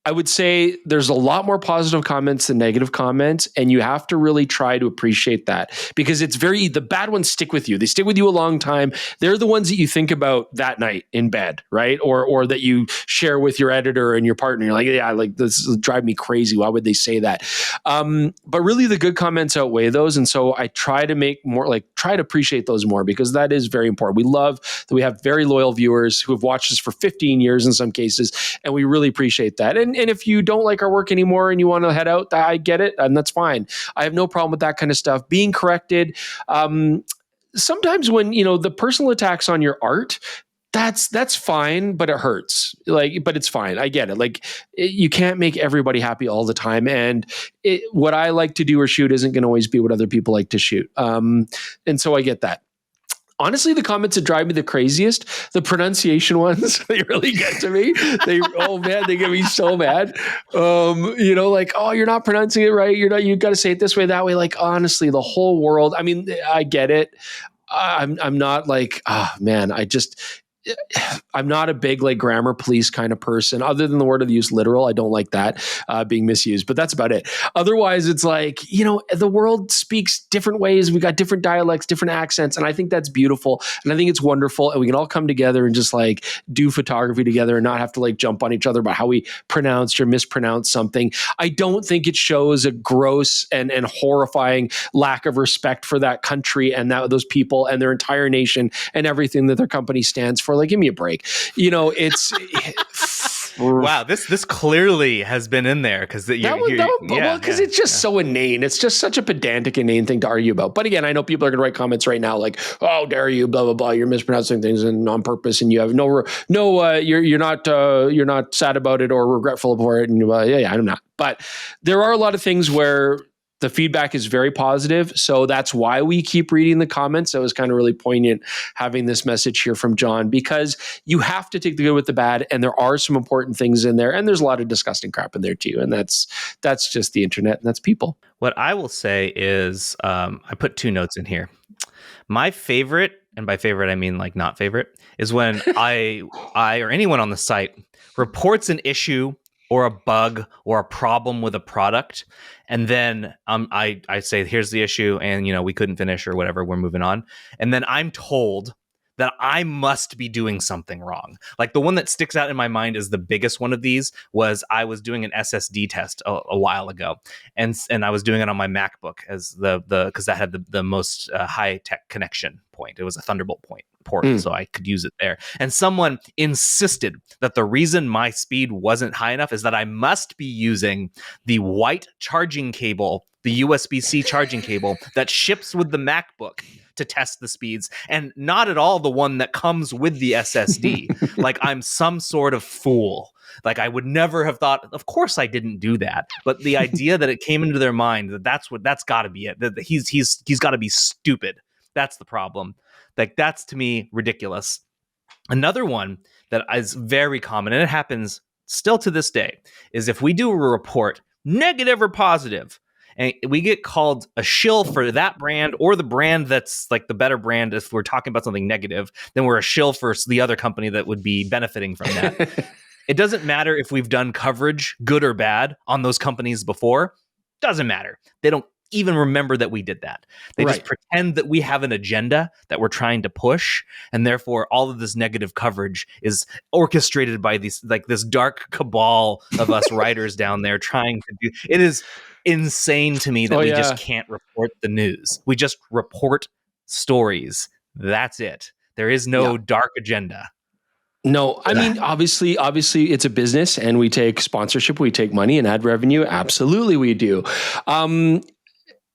I would say there's a lot more positive comments than negative comments, and you have to really try to appreciate that, because the bad ones stick with you. They stick with you a long time. They're the ones that you think about that night in bed, right? Or that you share with your editor and your partner. You're like, yeah, this will drive me crazy. Why would they say that? But really the good comments outweigh those. And so I try to make more, try to appreciate those more, because that is very important. We love that we have very loyal viewers who have watched us for 15 years in some cases, and we really appreciate that. And if you don't like our work anymore and you want to head out, I get it, and that's fine. I have no problem with that kind of stuff. Being corrected. Sometimes when, the personal attacks on your art, that's fine, but it hurts. But it's fine. I get it. You can't make everybody happy all the time. And what I like to do or shoot isn't going to always be what other people like to shoot. And so I get that. Honestly, the comments that drive me the craziest, the pronunciation ones, they really get to me. They get me so mad. Oh, you're not pronouncing it right. You got to say it this way, that way. Honestly, the whole world. I mean, I get it. I'm not I'm not a big grammar police kind of person. Other than the word of the use literal, I don't like that being misused, but that's about it. Otherwise, it's the world speaks different ways. We got different dialects, different accents, and I think that's beautiful, and I think it's wonderful, and we can all come together and just do photography together and not have to jump on each other about how we pronounced or mispronounced something. I don't think it shows a gross and horrifying lack of respect for that country and those people and their entire nation and everything that their company stands for. Give me a break. It's wow. This clearly has been in there because it's just so inane. It's just such a pedantic, inane thing to argue about. But again, I know people are going to write comments right now "Oh, dare you? Blah blah blah. You're mispronouncing things and on purpose, and you have you're not sad about it or regretful for it." And I'm not. But there are a lot of things where the feedback is very positive. So that's why we keep reading the comments. It was kind of really poignant having this message here from John, because you have to take the good with the bad. And there are some important things in there. And there's a lot of disgusting crap in there too. And that's just the internet, and that's people. What I will say is I put two notes in here. My favorite, and by favorite I mean like not favorite, is when I or anyone on the site reports an issue or a bug or a problem with a product, and then I say, here's the issue, and we couldn't finish or whatever, we're moving on, and then I'm told that I must be doing something wrong. Like the one that sticks out in my mind is the biggest one of these was I was doing an SSD test a while ago, and I was doing it on my MacBook as because that had the most high tech connection point. It was a Thunderbolt port, so I could use it there. And someone insisted that the reason my speed wasn't high enough is that I must be using the white charging cable, the USB-C charging cable that ships with the MacBook to test the speeds, and not at all the one that comes with the SSD. Like I'm some sort of fool. Like I would never have thought, of course I didn't do that. But the idea that it came into their mind that's got to be it. That he's got to be stupid. That's the problem. Like that's to me ridiculous. Another one that is very common, and it happens still to this day, is if we do a report, negative or positive, and we get called a shill for that brand or the brand that's like the better brand. If we're talking about something negative, then we're a shill for the other company that would be benefiting from that. It doesn't matter if we've done coverage, good or bad, on those companies before. Doesn't matter. They don't even remember that we did that. They just pretend that we have an agenda that we're trying to push, and therefore all of this negative coverage is orchestrated by these like this dark cabal of us writers down there trying to do. It is insane to me that we just can't report the news. We just report stories. That's it. There is no dark agenda. No, I mean, obviously it's a business and we take sponsorship, we take money and ad revenue. Absolutely we do.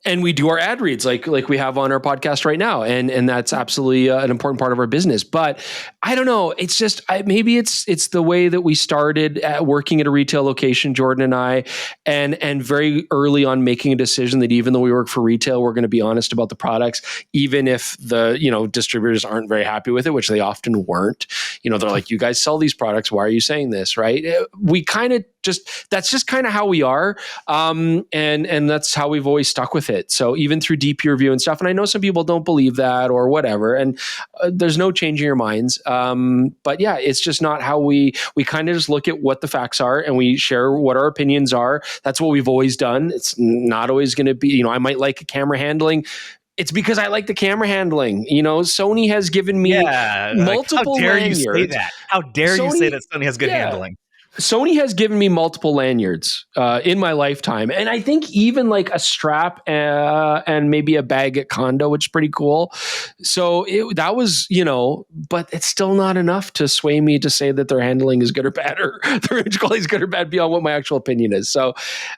And we do our ad reads like we have on our podcast right now. And that's absolutely an important part of our business. But I don't know. It's just, maybe it's the way that we started working at a retail location, Jordan and I, and very early on making a decision that even though we work for retail, we're going to be honest about the products, even if the, distributors aren't very happy with it, which they often weren't. They're like, you guys sell these products. Why are you saying this? Right. We kind of that's just kind of how we are. And that's how we've always stuck with it. So even through deep peer review and stuff, and I know some people don't believe that or whatever, and there's no changing your minds. But yeah, it's just not how we kind of just look at what the facts are and we share what our opinions are. That's what we've always done. It's not always going to be, I might like a camera handling. It's because I like the camera handling. Sony has given me multiple how dare lanyards. You say that? How dare you say that Sony has good handling? Sony has given me multiple lanyards in my lifetime. And I think even like a strap and maybe a bag at condo, which is pretty cool. So that was, but it's still not enough to sway me to say that their handling is good or bad, or their image quality is good or bad beyond what my actual opinion is. So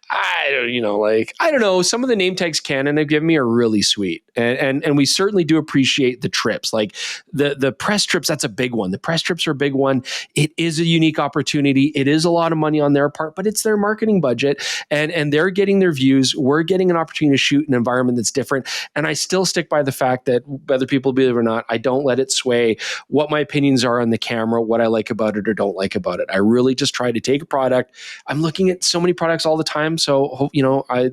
I don't know. Some of the name tags Canon have given me are really sweet. And we certainly do appreciate the trips. Like the press trips, that's a big one. The press trips are a big one. It is a unique opportunity. It is a lot of money on their part, but it's their marketing budget and they're getting their views. We're getting an opportunity to shoot an environment that's different. And I still stick by the fact that whether people believe it or not, I don't let it sway what my opinions are on the camera, what I like about it or don't like about it. I really just try to take a product. I'm looking at so many products all the time. So,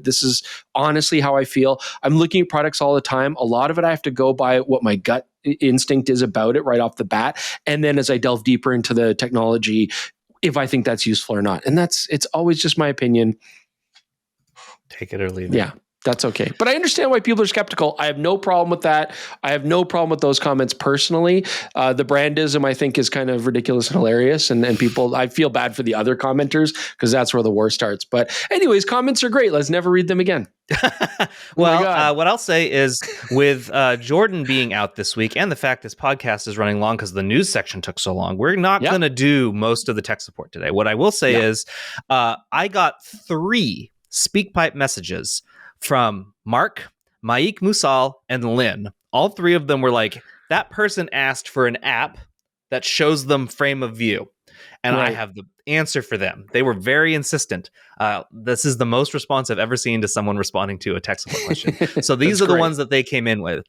this is honestly how I feel. I'm looking at products all the time. A lot of it, I have to go by what my gut instinct is about it right off the bat. And then as I delve deeper into the technology, if I think that's useful or not. And it's always just my opinion. Take it or leave it. Yeah, that's okay. But I understand why people are skeptical. I have no problem with that. I have no problem with those comments personally. The brandism, I think, is kind of ridiculous and hilarious. And people, I feel bad for the other commenters because that's where the war starts. But anyways, comments are great. Let's never read them again. Well, what I'll say is with Jordan being out this week and the fact this podcast is running long because the news section took so long, we're not going to do most of the tech support today. What I will say is I got 3 SpeakPipe messages from Mark, Maik Musal, and Lynn. All 3 of them were like, that person asked for an app that shows them frame of view. And I have the answer for them. They were very insistent. This is the most response I've ever seen to someone responding to a tech support question. So these are the ones that they came in with.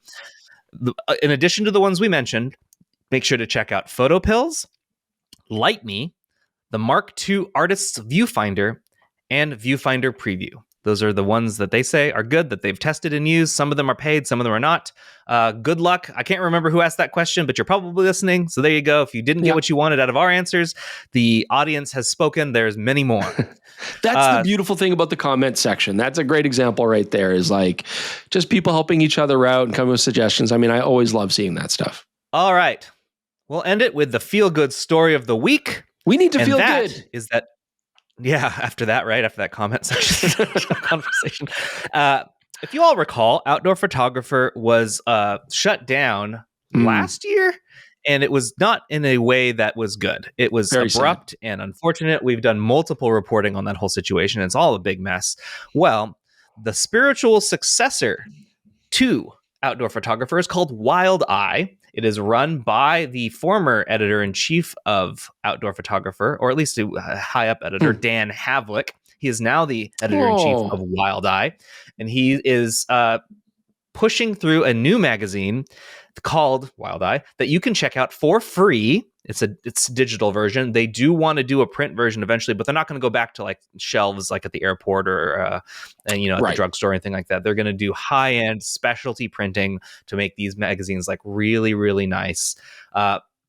In addition to the ones we mentioned, make sure to check out PhotoPills, Light Me, the Mark II Artist's Viewfinder, and Viewfinder Preview. Those are the ones that they say are good, that they've tested and used. Some of them are paid, some of them are not. Good luck. I can't remember who asked that question, but you're probably listening. So there you go. If you didn't get what you wanted out of our answers, the audience has spoken. There's many more. That's the beautiful thing about the comment section. That's a great example right there, is like just people helping each other out and coming with suggestions. I mean, I always love seeing that stuff. All right. We'll end it with the feel-good story of the week. We need to feel that good. Is that, yeah, after that comment section conversation. If you all recall, Outdoor Photographer was shut down last year, and it was not in a way that was good. It was Very abrupt and unfortunate. We've done multiple reporting on that whole situation. It's all a big mess. Well, the spiritual successor to Outdoor Photographer is called Wild Eye. It is run by the former editor-in-chief of Outdoor Photographer, or at least a high-up editor, Dan Havlick. He is now the editor-in-chief of Wild Eye, and he is pushing through a new magazine called Wild Eye that you can check out for free. It's a digital version. They do want to do a print version eventually, but they're not going to go back to like shelves like at the airport or at the drugstore or anything like that. They're going to do high-end specialty printing to make these magazines like really, really nice.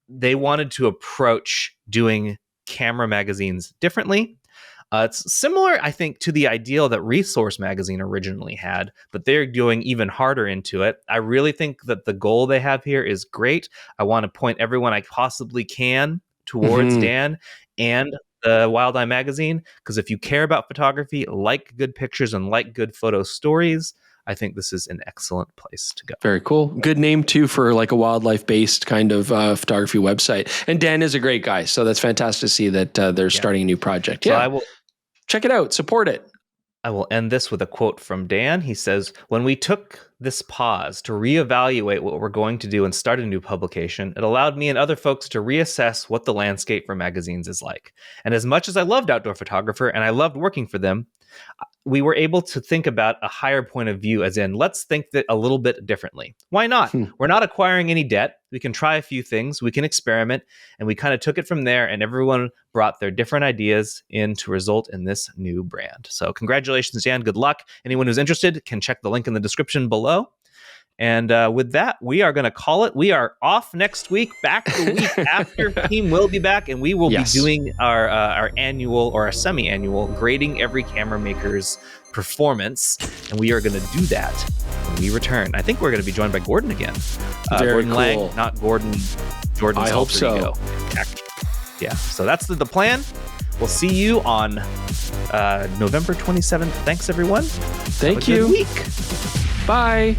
They wanted to approach doing camera magazines differently. It's similar, I think, to the ideal that Resource Magazine originally had, but they're going even harder into it. I really think that the goal they have here is great. I want to point everyone I possibly can towards Dan and the Wild Eye magazine, because if you care about photography, like good pictures and like good photo stories, I think this is an excellent place to go. Very cool. Good name too for like a wildlife-based kind of photography website. And Dan is a great guy, so that's fantastic to see that they're starting a new project. So I will check it out. Support it. I will end this with a quote from Dan. He says, "When we took this pause to reevaluate what we're going to do and start a new publication, it allowed me and other folks to reassess what the landscape for magazines is like. And as much as I loved Outdoor Photographer and I loved working for them, we were able to think about a higher point of view, as in, let's think that a little bit differently. Why not? We're not acquiring any debt. We can try a few things. We can experiment." And we kind of took it from there, and everyone brought their different ideas in to result in this new brand. So congratulations, Dan. Good luck. Anyone who's interested can check the link in the description below. And with that, we are going to call it. We are off next week, back the week after. Team will be back, and we will be doing our annual or our semi-annual grading every camera maker's performance. And we are going to do that when we return. I think we're going to be joined by Gordon again. Very Gordon cool. Lang, not Gordon. Jordan's I hope so. ego. Yeah, so that's the plan. We'll see you on November 27th. Thanks, everyone. Thank you. Have a good week. Bye.